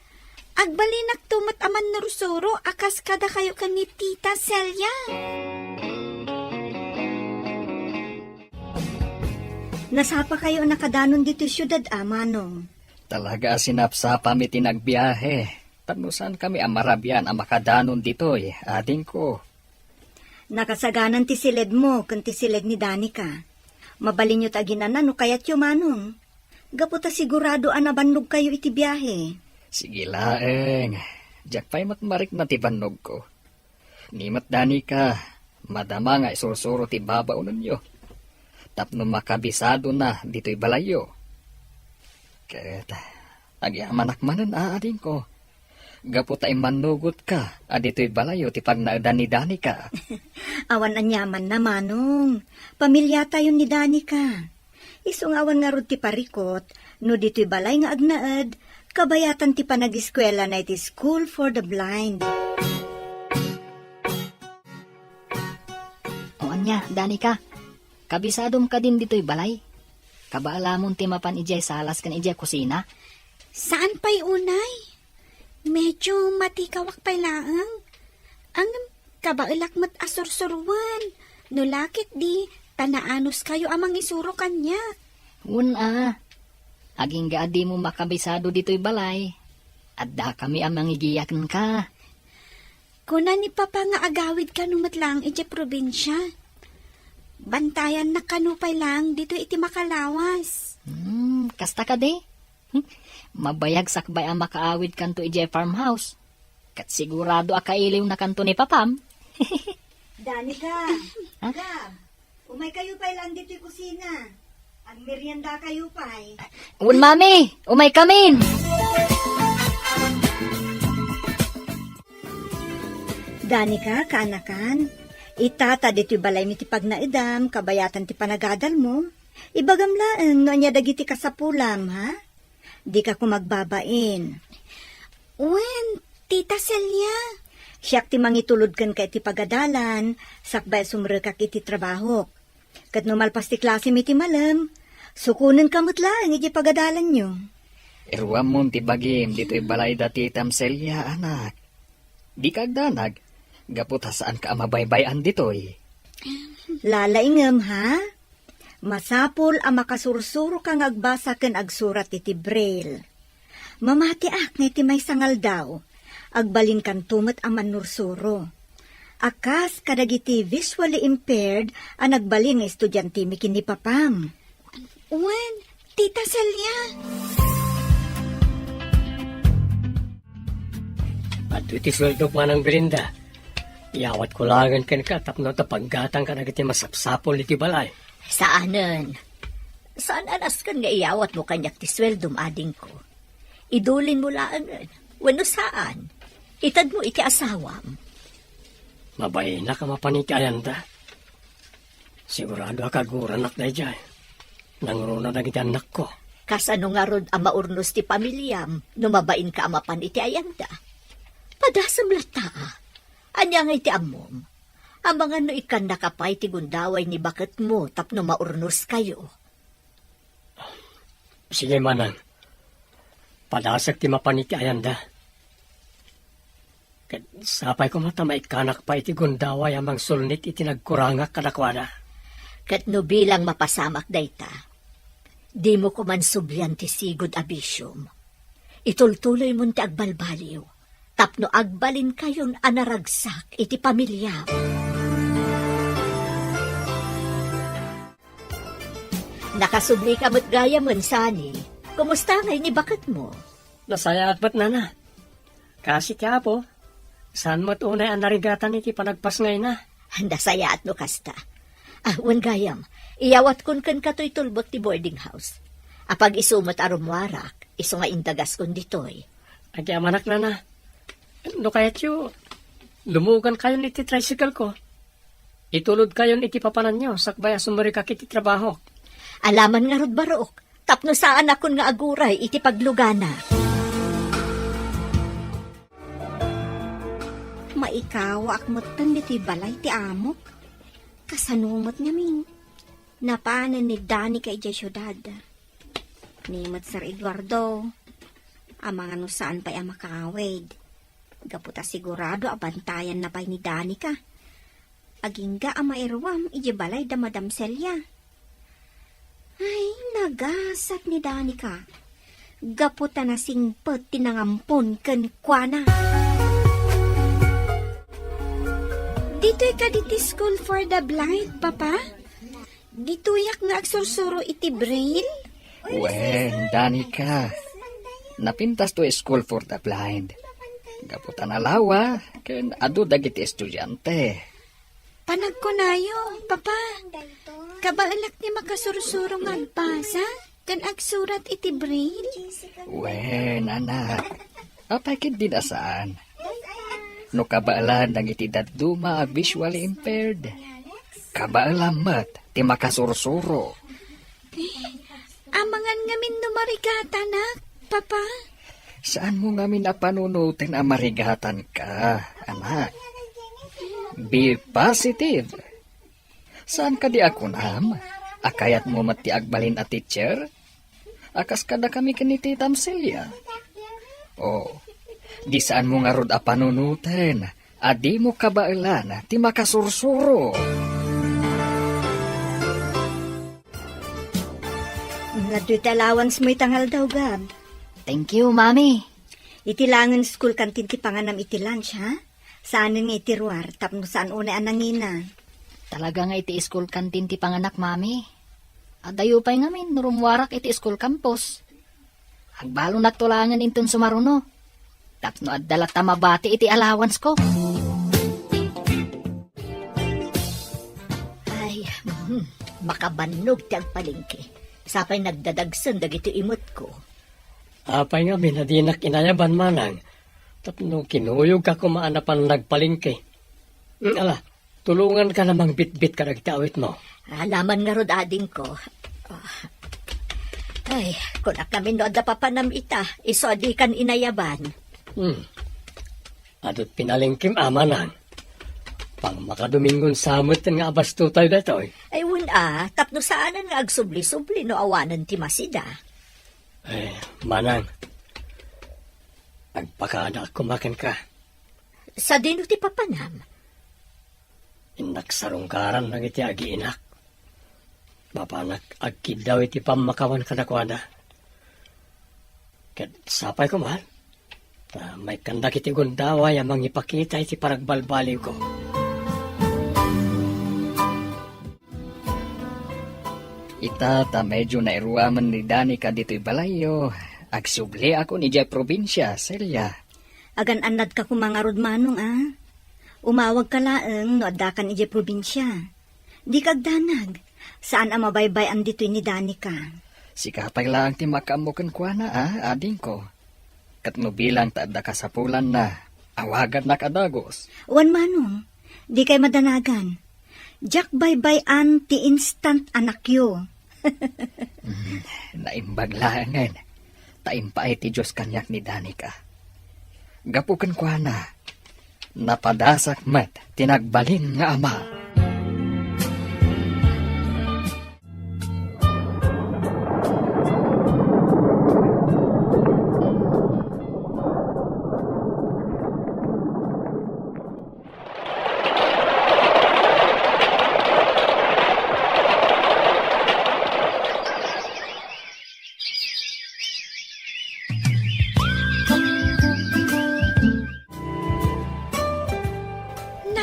Agbalinak tumat aman narusuro, akas kada kayo kan ni Tita Celia. Nasapa kayo nakadanon dito syudad, Manong. Talaga sinapsapa mi tinagbiyahe. Tanusan kami ang marabyan ang makadanon dito ading ko. Nakasaganan ti silid mo, kan ti silid ni Danica. Mabalin nyo taginan no kayat yo, Manong. Gaputa sigurado anabannog kayo iti biyahe. Sige laeng, jak pa'y matmarik na ti bannog ko. Nimat dani ka, madama nga isursuro ti babaw ninyo. Tapno makabisado na dito'y balayo. Ket, agyamanak manan aading ko. Gapo tayo manugot ka, dito'y balayo ti pagnaadan ni Danica. Awan anyaman na, Manong. Pamilya tayo ni Danica. Isong awan nga rod ti parikot, no dito'y balay nga agnaad, kabayatan ti panag-eskwela na iti School for the Blind. O anya, Danica, Kabisadom ka din dito'y balay. Kabaalamon ti mapan ijay salas kan ijay kusina. Saan pa'y unay? Medyo matikawak pa'y laang. Ang kabailak mat asursurwan. No lakit di, tanaanos kayo amang isuro kanya. Una, aging gaadi mo makabisado dito'y balay. Adda kami amang igiyakan ka. Kuna ni Papa nga agawid ka numat lang iti probinsya. Bantayan na kanupay lang dito iti makalawas. Kasta ka de. Mabayag sakbay ang makaawid kanto ijay farmhouse. Kat sigurado akailiw na kanto ni Papam. Danica, Gab, umay kayo pa'y lang dito'y kusina. Ang merienda kayo pa'y. Un mami, umay kamin. Danica, kaanakan, itata dito'y balay mi ti pagnaidam, kabayatan ti panagadal mo. Ibagamlaan, no anya dagiti kasapulam, ha? Di ka kumagbabain. Wen, Tita Celia. Siyak ti mangitulod kan ka iti pagadalan, sakbay sumre ka iti trabaho. Kat numalpas ti klase mi ti malam, sukunan kamot lang iti pagadalan nyo. Irwam mo ti bagim dito'y balay dati Tamselya, anak. Di kagdanag, gapot saan ka mabaybayan dito'y. Lalaingam, ha? Masapol ang makasursuro kang agbasa ken agsurat iti braille. Mamatiak nga iti may sangal daw, agbalin kan tumet ang manursuro. Akas kadagiti visually impaired ang nagbalin nga estudyante mi kini Papam. Wen, Tita Celia. At iti sweldo pa ng Belinda. Iawat ko langan kan ka tapno tapaggatang ka na iti masapsapol iti balay. Saanan? Saan anas kan nga iyawat mo kanyak ti sweldom ading ko? Idulin mo laangan. Wano saan? Itad mo iti asawam. Mabay na ka mapanikayan da. Sigurado akaguranak na dyan. Nangruna na iti anak ko. Kasano nga rod ang maurnos ti pamilyam, numabain ka amapan iti ayanda. Padasam lata, anya nga iti amom. Ang mga no ikan nakapay ti gundaway ni bakit mo tapno maurnos kayo. Sige manang. Padasak ti mapaniti ayanda. Sapay ko matamay kanak pa iti gundaway amang sulnit iti nagkurangak kadakwada. Kat no bilang mapasamak dayta, di mo kuman subyan ti sigod abisyum. Itultuloy mo ti agbalbaliw, tapno agbalin kayon anaragsak iti pamilya. Nakasubli ka mo't gaya mo, Sani. Kumusta ngay ni bakit mo? Nasaya at ba't nana? Kasi kaya po, saan mo't unay ang narigatan iti panagpas ngay na? Nasaya at no kasta. Wan gayam, iyawat kun kan kato'y tulbot ti boarding house. Apag isumot arumwarak, iso nga indagas kun ditoy. Agi amanak nana. No kaya't yu, lumugan kayon iti tricycle ko. Itulod kayon iti papanan nyo, sakbaya sumarikak iti trabaho. Alaman nga rod barok, tapno saan akon nga aguray iti paglugana. Maikaw akmotan diti balay ti amok. Kasanumot namin. Napaanan ni Dani kay Jay syudad. Nimot Sir Eduardo. Amang ano saan pa'y amakawid. Gaputa sigurado abantayan na pa'y ni Dani ka. Agingga ama irwam iji balay da Madam Celia. Ay, nagasat ni Dani ka. Gaputa na singpet tinangampon ken kuana. Dito'y ka diti school for the blind, Papa? Dito'yak nga agsursuro iti braille? Wen, Danica. Napintas to school for the blind. Gaputan alawa, ken adu dagiti estudyante. Panagkunayo, Papa. Kabaalak ni makasursuro nga agbasa, kan agsurat iti braille? Wen, anak. Apay ken dinasaan. No kabaalan ng iti daduma visually impaired. Kabaalan mat, ti makasursuro. Amangan ngamin numarigata na, Papa. Saan mo nga minapanunutin ang marigatan ka, anak? Be positive. Saan ka di ako nam? Akayat mo mati agbalin a teacher? Akas kada kami kaniti Tamsilya. Oh, di saan mo nga rod a panunutin? Adi mo kabailan, ti makasursuro. Nga do'y allowance mo'y tangal daw, Gab. Thank you, Mami. Itilangan school kantin ti panganam iti lunch, ha? Saan nga iti ruar, tapno saan una anangina. Talaga nga iti school kantin ti panganak, Mami. Adayo pa'y ngamin, nurumwarak iti school campus. Agbalo nagtulangan inton sumaruno. Tapno addalat tamabati iti allowance ko. Ay, makabanog ti agpalingki. Sapay nagdadagsan dagiti imot ko. Apay nga minadinak inayaban manang. Tapno kinuyog ka kumaanapan nagpalingke. Ala, tulungan ka namang bit-bit ka nagtawit mo. Alaman nga rod ading ko. Ay, kung kami no da papanam ita, iso adi kan inayaban. Adot pinalingkim amanang. Pang makadomingon samot nga abasto tayo datoy. Ay tapno saanan nga agsubli-subli no awanan ti masida. Manang. Agpakaanak kumakan ka. Sa dino ti papanam. Inaksarungkaran ng iti agiinak. Bapanak agkid daw iti pamakawan kadakwada. Kat sapay ko mahal. May kandak iti gundawa yamang ipakita iti paragbalbaliw ko. Ita medyo nairuaman ni Danica dito'y balayo. Agsubli ako ni Jay Probinsya, Celia. Agan-anad ka kumangarod manong, ah. Umawag ka laeng no adakan ije probinsya. Di kagdanag. Saan ang mabaybayan dito'y ni Danica? Sikapay lang ti makamukan kwa na, ading ko. Katno bilang taada ka sa pulan na, awagan na kadagos. Wan manong, di kay madanagan. Jack baybayan ti instant anak yo. Naimbaglangan. Taimpay ti Diyos kanyak ni Danica. Gapukan kwa na, napadasak mat tinagbalin nga ama.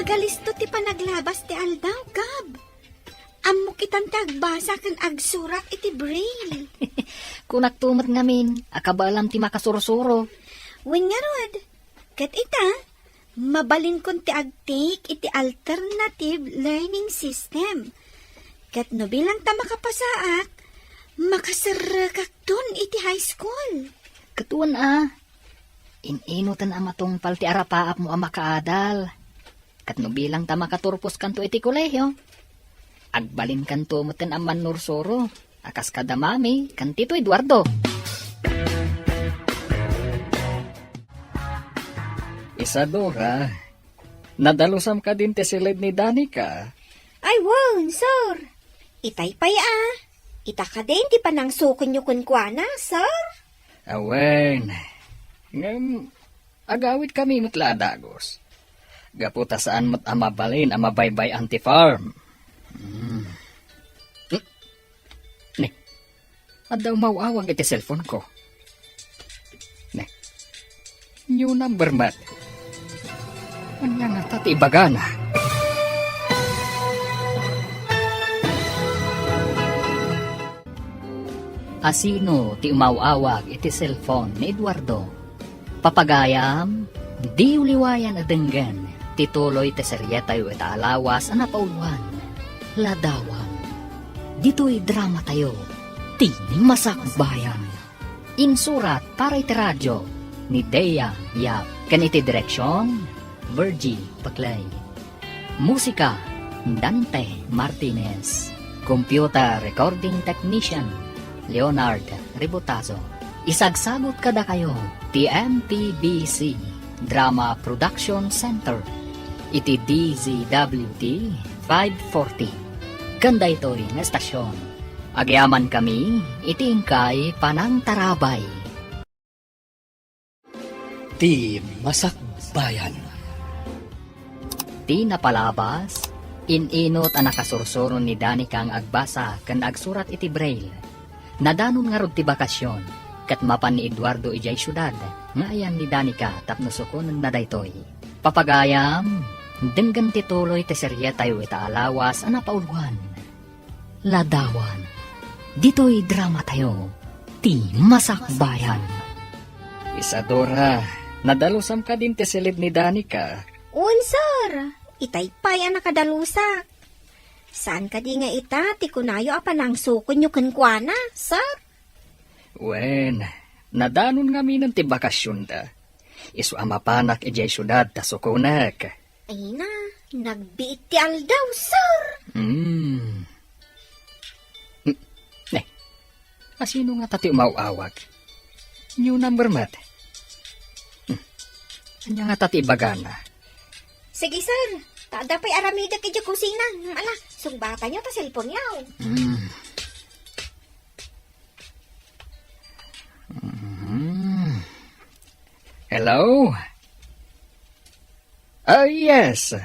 Nagalisto ti panaglabas ti aldaw, Gab. Ammo kitang tagbasa kan agsurat iti braille. Kunak tumat ngamin, akabalam ti makasursuro. Wen nga rod, kat ita, mabalin kon ti agtik iti alternative learning system. Kat no bilang ta makapasaak, makasarrakak dun iti high school. Katuan ininutan amatong palti arapaap mo makaadal. Katno bilang ta makaturpos kanto iti kolehiyo. Agbalin kanto muten aman nursoro. Akas kada mami, kantito Eduardo. Isadora, nadalusam ka din ti silid ni Danica. Ay, wow, sir. Itay pay Ita ka din, di pa nang sukon nyo kunkwana, sir. Awen, agawit kami matladagos. Gaputa saan mat amabalin amabaybay anti-farm. Ne, adaw mawawag iti cellphone ko. Ne, new number mat. Anya nga tati bagana. Asino ti umawawag iti cellphone ni Eduardo. Papagayam, di uliwayan adenggan. Tituloy te seryetayo ita alawas anapauluan. Ladawan. Dito'y drama tayo. Tining masakbayan. Insurat para iti radyo ni Dea Yap. Kaniti direksyon, Virgie Paclay. Musika, Dante Martinez. Computer recording technician, Leonard Ributazo. Isagsagot kada kayo, TMPBC Drama Production Center. Iti DZWT 540 Kanda ito'y nga estasyon. Agyaman kami, itingkay panang tarabay. Ti Masakbayan. Ti napalabas, ininot ang nakasursuron ni Danica ang agbasa kan agsurat iti braille. Nadanon nga rod ti bakasyon, kat mapan ni Eduardo ijay syudad, nga ayan ni Danica tapno sukon na daytoy. Papagayam, denggan ti tuloy ti serye tayo ita alawas ang napauluhan. Ladawan, dito'y drama tayo, ti Masakbayan. Isadora, nadalusam ka din ti silid ni Danica. Unsar, itay pay ang nakadalusa. Saan ka di nga ita, ti kunayo apanang sukon nyo kankwana, sir? Wen, nadanon nga minan ti bakasyon da. Isu amapanak ijay syudad ta sukunak. Ay na, nagbiit ti aldaw, sir. Asino nga tati umawawag? New number mat. Anya nga tati bagana. Sige, sir. Tada pa'y aramida kay kusina. Ala, sumbata nyo ta cellphone yaw. Hello? Yes.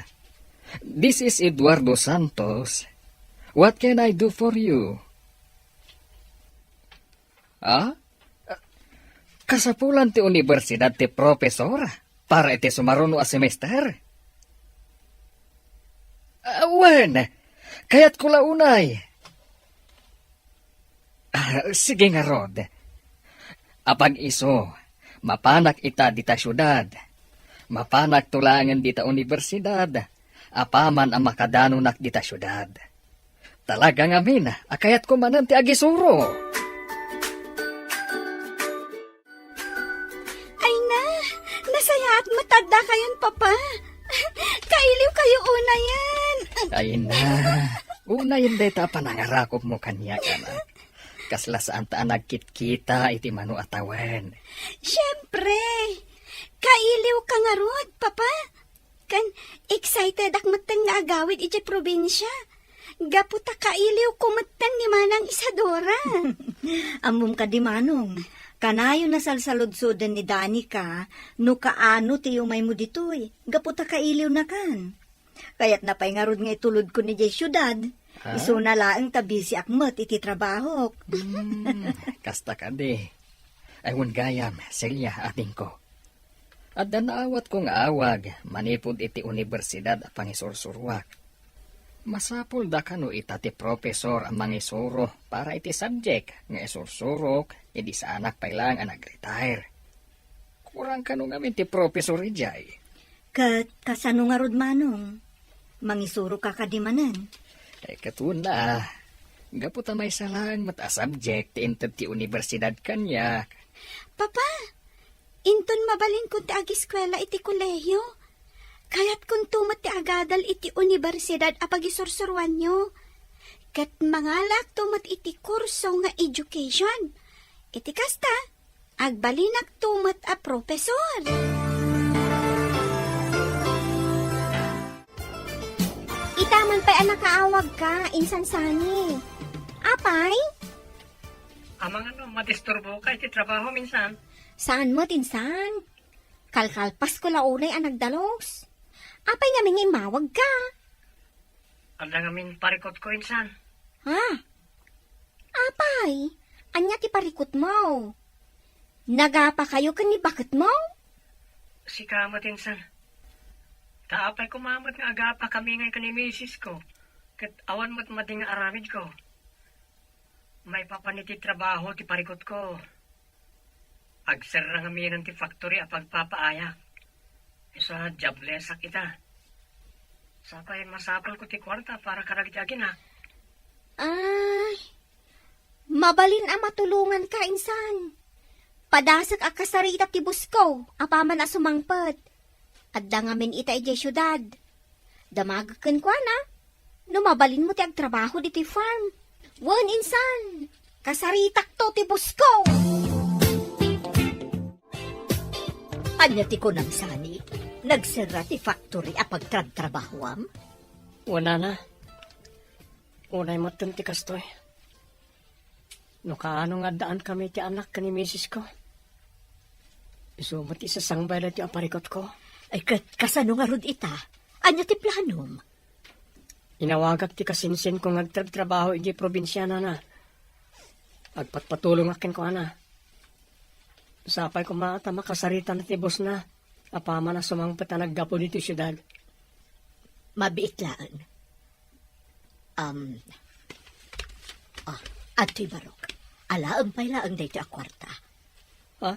This is Eduardo Santos. What can I do for you? Kasapulan ti universidad ti profesor para iti sumaruno a semester. Wen, kayat ko launay. Sige nga rod. Apag iso, mapanak ita dita syudad. Mapanak tulangan dita universidad. Apaman ang makadanunak dita syudad. Talaga nga min, akayat ko manan ti agisuro. Ay na, nasaya at matagda kayon, papa. Kailiw kayo una yan. Ay na, una yun deta panangarakop mo kanya ka na. Kasla saan ta nagkit-kita iti manu atawen. Siyempre, kailiw ka nga rod, papa. Kan excited ak matang nga agawid iti probinsya. Gaputa kailiw kumatang ni Manang Isadora. Amom ka di manong. Kanayo na salsaludsodan ni Danica, no kaano ti umay mo ditoy. Gaputa kailiw na kan. Kaya't napay nga rod nga itulod ko ni jay syudad. Iso na laang tabi si akmat iti trabaho. Kasta ka di. Ayun gayam, Celia ating ko. At naawat kong awag, manipod iti universidad a pangisursurwak. Masapul da kano itati profesor ang mangisuro para iti subject nga isursurok, edi sa anak pailang ang nag-retire. Kurang kano nga ti profesor ijay. Kasano nga rod manong? Mangisuro ka kadimanan. Katuna, gaputa may salang mata subject ti inted ti universidad kanya. Papa, inton mabalin ko ti agiskwela iti kolehiyo. Kaya't kung tumat ti agadal iti universidad apagisursurwan nyo. Kat mangalak tumat iti kurso nga education. Iti kasta, agbalinak tumat a profesor. Itaman pa'y anak kaawag ka, insan sani. Apay? Amang madisturbo ka iti trabaho minsan. Saan mo, tinsan? Kalkalpas ko launay ang nagdalos. Apay nga ming imawag ka. Ada nga min parikot ko insan. Ha? Apay, anya ti parikot mo. Nagapa kayo kani bakit mo? Si kamot insan. Taapay kumamot nga agapa kami ngay kanimisis ko. Kat awan mo't mading nga aramid ko. May papaniti trabaho ti parikot ko. Agsara nga minan ti factory a pagpapaayak. Isa jobless kita. Sapay masapol ko ti kwarta para karagjagin ha. Ay, mabalin ang matulungan ka, insan. Padasak a kasarita ti busko, apaman a sumangpet. Adda nga men ita ijay syudad. Damagakan kwa na. Numabalin mo ti agtrabaho di ti farm. Wan insan, kasaritak to ti busko. Anya ti ko nang sani, nagsira ti factory a pagtratrabahwam? Wala na. Unay matan ti kastoy. No kaano nga daan kami ti anak ka ni misis ko. Isumat isa sangbay na ti aparikot ko. Ay kasano nga rod ita? Anya ti planom? Inawagak ti kasinsin kong agtrabaho iti probinsya na. Agpatpatulong akin ko ana. Sapay ko mata makasarita na ti boss na. Apama na sumangpat na naggapo dito syudad. Mabiit laan. Ato'y barok. Alaang pa'y laang dito a kwarta. Ha?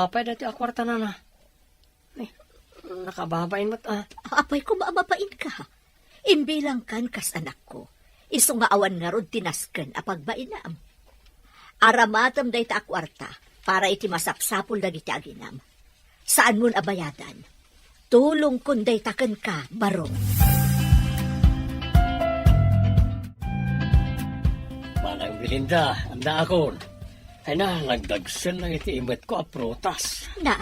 Apay dati akwarta na na. Ay, nakababain mo't Apay ko maabapain ka. Imbilang kan kas anak ko. Iso nga awan nga rod tinasken a pagbainam. Aramatam dayta a kwarta para iti masapsapol dagiti aginam. Saan mon abayadan? Tulong kun dayta ken ka, barong. Manang Belinda, anda akon. Ay na, nagdagsan lang iti imot ko a prutas. Na,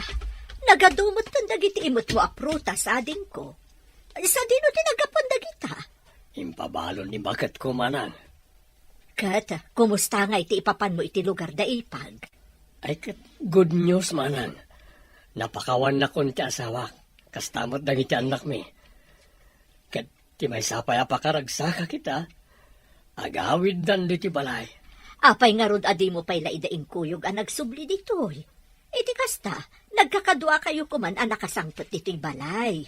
nagadumot kan dagiti imot mo a prutas ading ko. Sa dino tinagapon dagita. Impabalon ni bakat ko manang. Kat, kumusta nga iti ipapan mo iti lugar da ipag? Ay kat good news manang. Napakawan na kon ti asawa. Kastamot na iti anak mi. Kat ti may sapay apakaragsaka kita. Agawid dan diti balay. Apay nga rod adi mo pa'y laidaing kuyog ang nagsubli ditoy. Iti kasta, nagkakadua kayo kuman ang nakasangpot dito'y balay.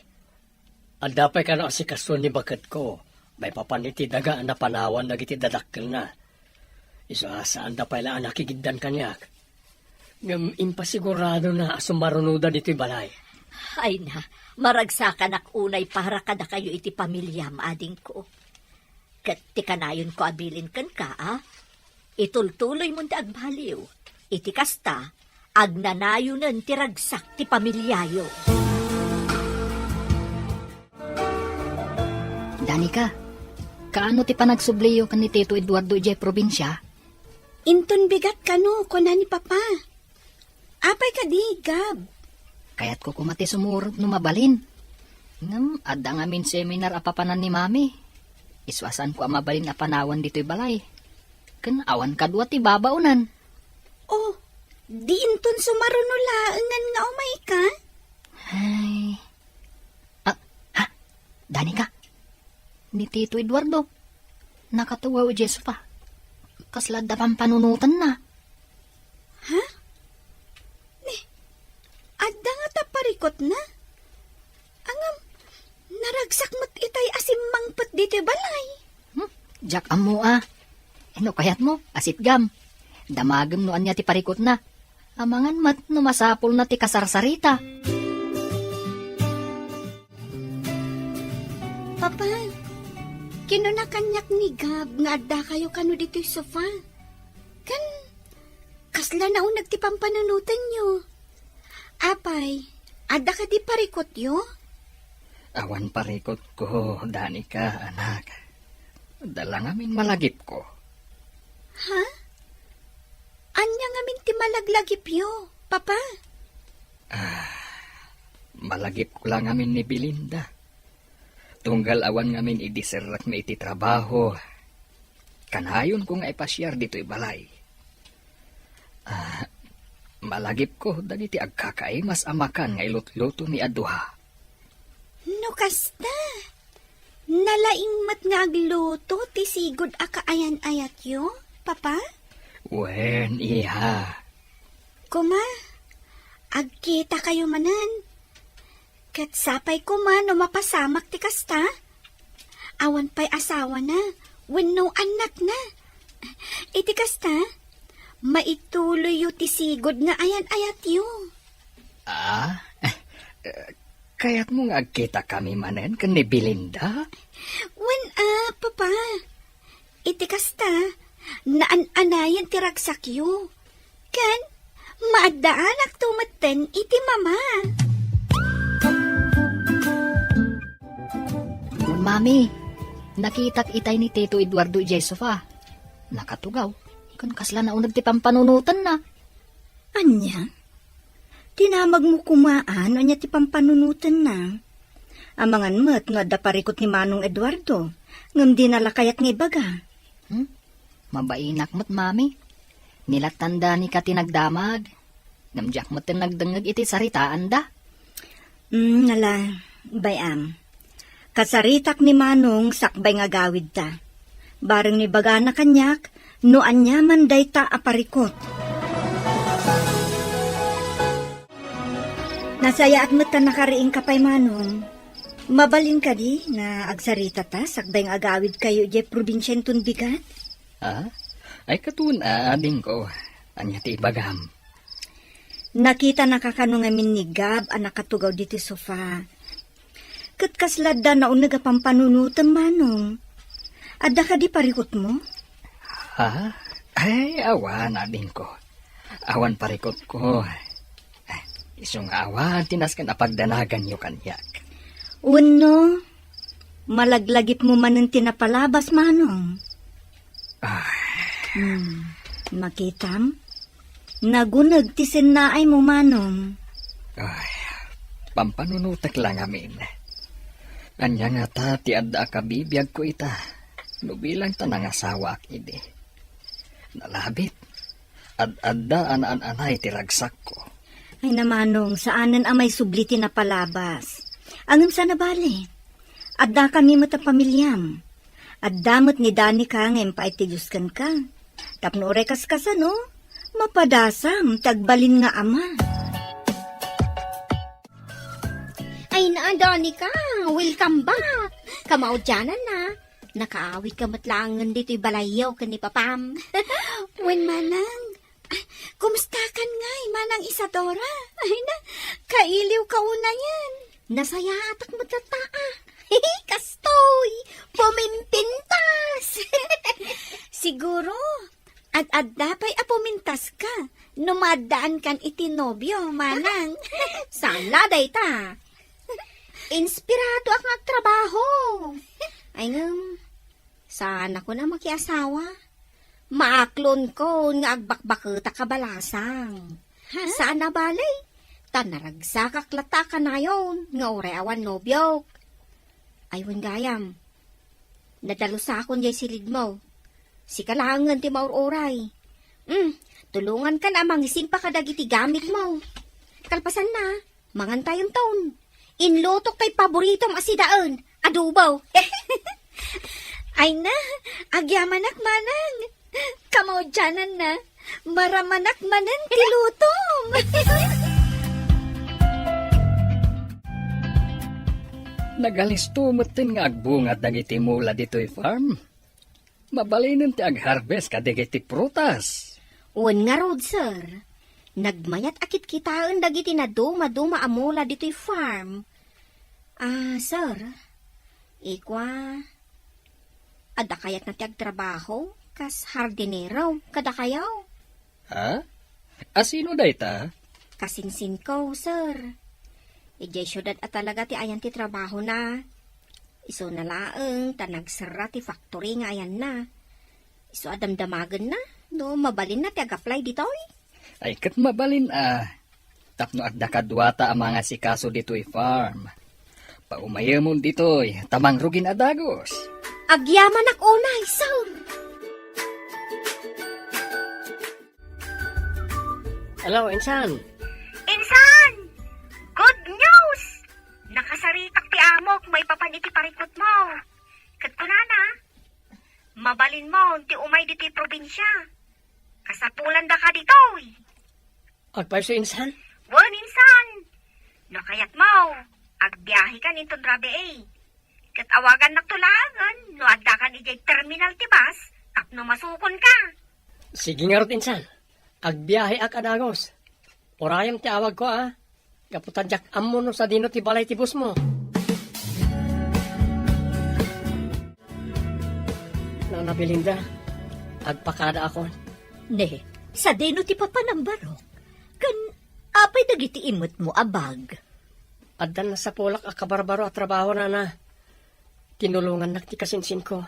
At dapay ka na si kason ni bakat ko. May papaniti daga na panawan na iti dadakkel na. Isa saan dapay lang nakikigdan kanyak. Ngam impasigurado na sumarunuda dito'y balay. Ay na, maragsakan ak unay para kada kayo iti pamilyam ading ko. Kat ti kanayon ko abilin kan ka, Itultuloy mo da agbaliw. Iti kasta, agnanayonan ti ragsak ti pamilyayo. Danica, kaano ti panagsubliyo kan ni Tito Eduardo ijay probinsya? Inton bigat ka no, kuna ni Papa. Apay ka di, Gab. Kaya't ko kumati sumurot no mabalin. Ngam, adda nga min seminar apapanan ni Mami. Iswasan ko mabalin apanawan dito'y balay. Kan awan kadwa ti babaunan. Oh, di inton sumarunulaangan nga umay ka? Ay. Danica, ni Tito Eduardo, nakatuwa o Jesu pa. Kaslad da pampanunutan na. Ha? Adda nga taparikot na? Angam, naragsak mo't itay asimmangpot dito balay. Jack amo Ano kayat mo, asit gam. Damagam no anya ti parikot na. Amangan mat no masapol na ti kasarsarita. Papa, kinunakanyak ni Gab nga adda kayo kano dito'y sofa. Kan, kasla na unag ti pampanunutan nyo. Apay, adda ka di parikot yo? Awan parikot ko, Danica, anak. Dala ngamin malagip ko. Ha? Anya nga minti malaglagip yo, Papa? Malagip ko lang ngamin ni Belinda. Tunggal awan ngamin idiserak na iti trabaho. Kanayon ko nga ipasyar dito'y balay. Malagip ko, daniti agkakay mas amakan nga ilot-luto ni Aduha. No kasta. Nalaing mat nga agluto, ti sigod akaayan-ayat yo, Papa? Wen, iha. Kuma, agkita kayo manan. Kat sapay kuma no mapasamak ti kasta. Awan pa'y asawa na, wenno anak na. Iti kasta, maituloy yu ti sigod nga ayan-ayat yo. Kaya't mo nga agkita kami manen kan ni Belinda? Papa. Iti kasta, naan-anayan ti ragsak yu. Kan, maadaan ak tumaten iti mama. Mami, nakitak itay ni Tito Eduardo ijay sofa. Nakatugaw, kan kasla na unag ti pampanunutan na. Anya? Tinamag mo kumaan, anya ti pampanunutan na. Amangan mo't nga daparikot ni Manong Eduardo. Ngam di nalakayat nga ibaga. Mabainak mo't mami. Nilatanda ni ka tinagdamag. Namjak mo't nagdangag iti saritaan da. Nala, bayam. Kasaritak ni Manong sakbay nga gawid ta. Bareng ni baga na kanyak, noan niya manday ta aparikot. Nasaya at mata nakariing kapay Manong. Mabalin ka di na agsarita ta sakbay nga agawid kayo di probinsyeng tunbigat? Ay katuna, ading ko. Anya ti ibagam. Nakita nakakano nga minigab ang nakatugaw dito sofa. Katkaslada na unaga pampanunutan Manong. Adda ka di parikot mo? Ay, awan, ading ko. Awan parikot ko. Isong awan, tinas ka na pagdanagan nyo kanyak. Uno, malaglagip mo man ng tinapalabas Manong. Makitam? Nagunag ti sinaay mo Manong. Pampanunutak lang amin. Anya nga ta, ti adda kabibiyag ko ita. Nubilang ta nang asawa akidi. Nalabit. Adda anay ti ragsak ko. Ay na Manong, saanan amay subli tinapalabas. Angam sana bali. Adda kami mata pamilyam. Addamot ni Dani ka ngayon pa itiyuskan ka. Tapno rekas ka sa no? Mapadasam, tagbalin nga ama. Ay na, Danica, welcome back. Kamao dyanan na. Nakaawit ka matlangan dito'y balayaw ka ni Papam. Wen manang, kumusta kan ngay, manang Isadora? Ay na, kailiw ka una yan. Nasaya atak mo tataa. Kastoy, pumimpintas. Siguro, ad dapay apumintas ka. Numadaan kan itinobyo, manang. Sana day ta. Inspirado ang agtrabaho. Ay sana ko na makiasawa. Maaklon ko nga agbakbakita kabalasang. Sana balay. Tanaragsa kaklata ka na yon nga ureawan nobyok. Aywan gayam. Nadalo sa akon jay silid mo. Si kalangan ti mauroray. Tulungan ka na mangisin pa kadagiti gamit mo. Kalpasan na, mangantayong taon. Inlutok tay paboritong asidaan, adubaw. Ay na, agyamanak manang. Kamaudyanan na, maramanak manan tilutom. Nagalistumot nga agbungat dagiti mula dito'y farm. Mabalinin ti ag-harvest kadigiti prutas. Wan nga road, sir. Nagmayat akit kitaan dagiti na duma-duma amula dito'y farm. Sir, ikwa, ada kayat na ti agtrabaho, kas hardinero, kada kayaw. Asino day ta? Kasinsin ko, sir. Ijay syudad at talaga ti ayan ti trabaho na. Iso na laeng, tanagsara ti factory nga ayan na. Iso adamdamagan na, no mabalin na ti ag-apply dito'y. Ay kat mabalin Tapno at dakadwata ang mga sikaso dito'y farm. Paumayamon dito'y tamang rugin adagos. Agyaman ak unay, sir. Hello, Insan. Insan! Good news! Nakasaritak ti amok, may papaniti parikot mo. Kat kunana, mabalin mo, ti umay diti probinsya. Kasapulan da ka ditoy. Agpay sa Insan? Wan, insan! No kayat mo, agbiyahe ka ninton rabi Kat awagan naktulagan, no adda ka ni terminal ti bus, tapno masukon ka. Sige nga rot, Insan. Agbiyahe ak adagos. Orayam ti awag ko, Kaputadyak ammo no sa dino ti balay ti bus mo. Nana Belinda, agpakada ako. Ne, sa deno ti papanambarok. Kan, apay dagiti imot mo abag. Addan na sa polak akabarbaro at trabaho na. Tinulungan na ti kasinsin ko.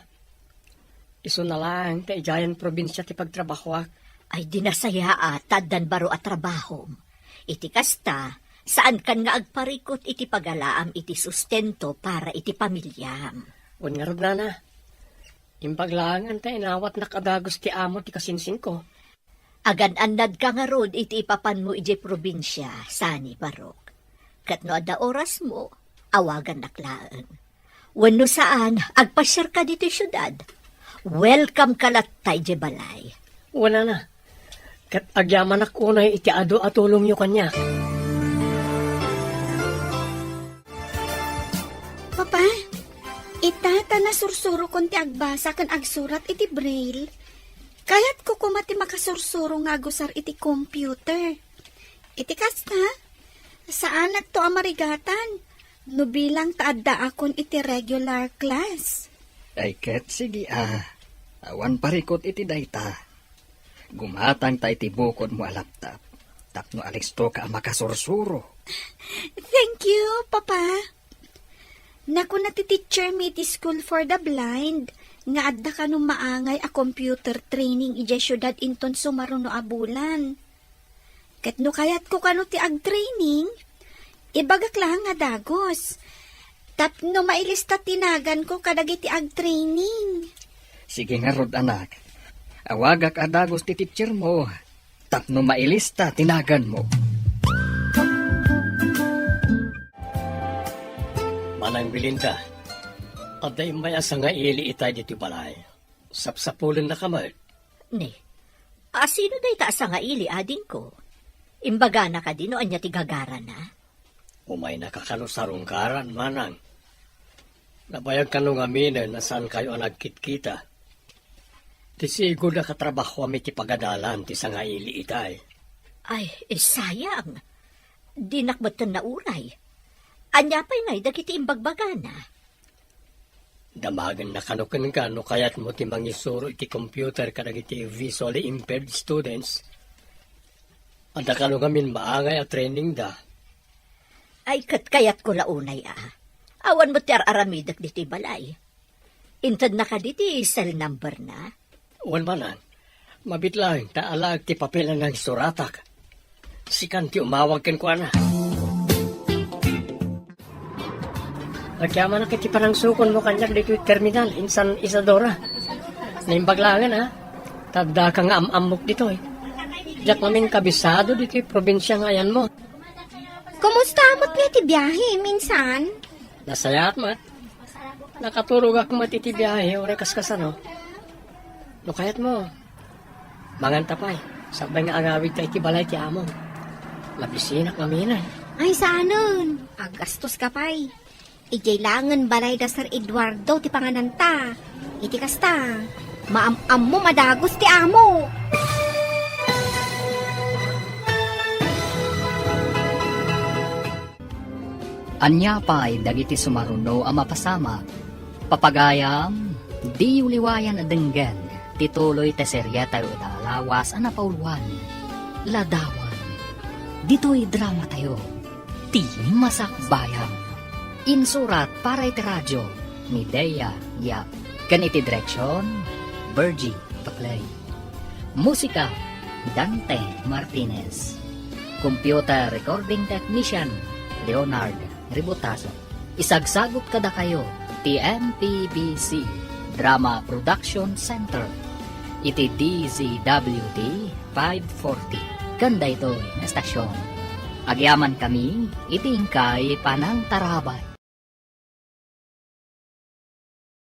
Iso na lang, kaijayan probinsya ti pagtrabahoak. Ay dinasaya taddan baro at trabaho. Iti kasta, saan kan nga agparikot iti pagalaam iti sustento para iti pamilyam. Wan nga rod, Nana. Impaglangan tayo, inawat na kadagos ti amo ti kasinsin ko. Agan-anad ka nga rod, iti ipapan mo iti probinsya, sani barok. Kat no ada oras mo, awagan naklaan. Wano saan, agpasyar ka dito syudad. Welcome kalat tayo di balay. Wala na. Kat agyaman ako na iti ado at tulong nyo kanya. Papa, itata na sursuro kon ti agbasa kan agsurat iti braille. Kayat ko kumati makasursuro nga agusar iti computer. Iti kasta, saan at to amarigatan? No bilang taadda akon iti regular class. Ay ket sige awan parikot iti dayta. Gumatang ta iti bukod mo a laptop. Tapno alisto ka makasursuro. Thank you, Papa. Naku na ti teacher mi ti School for the Blind, nga adda ka nung maangay a computer training ija syudad inton sumaruno a bulan. Ket no kayat ko kano ti ag-training, ibagak lang nga dagos. Tapno mailista tinagan ko kadagiti ag-training. Sige nga rod anak. Awagak adagos ti teacher mo. Tapno mailista tinagan mo. Manang Belinda, aday may asa nga ili itay dito balay. Sapsapulin na kamay. Ne, asino day ta sa nga ili ading ko? Imbaga na ka dino anya ti gagara na. Umay nakakalusarong karan, manang. Nabayag ka nung aminin na saan kayo ang nagkitkita. Ti sigo na katrabaho kami ti pagadalan ti sa nga ili itay. Ay, sayang. Di nakbatan na uray. Anya pa'y ngay dagiti imbagbaga na. Damagan na kanukan ka no kayat mo ti mangisuro iti computer kadagiti visually impaired students. Anda ka nung amin maangay a training da. Ay, kayat ko launay Awan mo ti aramidak diti balay. Intad na ka diti cell number na. Wan manan, mabitlang taalag ti papelan ng suratak. Sikan ti umawag ken ko na. Nagyaman na kiti parang sukon mo kanyang dito terminal, insan Isadora. Naimbaglangan Tagda ka nga amok dito Diyak namin kabisado dito probinsya nga yan mo. Kumusta amot nga ti biyahe minsan? Nasayat mat. Nakaturog ako matitibiyahe o rekaskasano. No kayat mo. Manganta pa'y. Sabay nga agawid tayo tibalay ti among. Labisinak maminay. Ay, saanon? Agastos ka pa'y. Ijay langan balay da Sir Eduardo ti pangananta. Iti kasta. Maam-am mo madagos ti amo. Anya pa'y dagiti sumaruno ang mapasama. Papagayam, di uliwayan adenggan. Tituloy te serya tayo dalawas anapauluan. Ladawan. Dito'y drama tayo. Ti Masakbayan. Insurat para iti radyo ni Dea Yap. Kan iti direksyon, Virgie Paclay. Musika, Dante Martinez. Computer recording technician, Leonard Ributaso. Isagsagot kada kayo, TMPBC Drama Production Center. Iti DZWD 540. Ganda ito na estasyon. Agyaman kami, itingkay panang tarabay.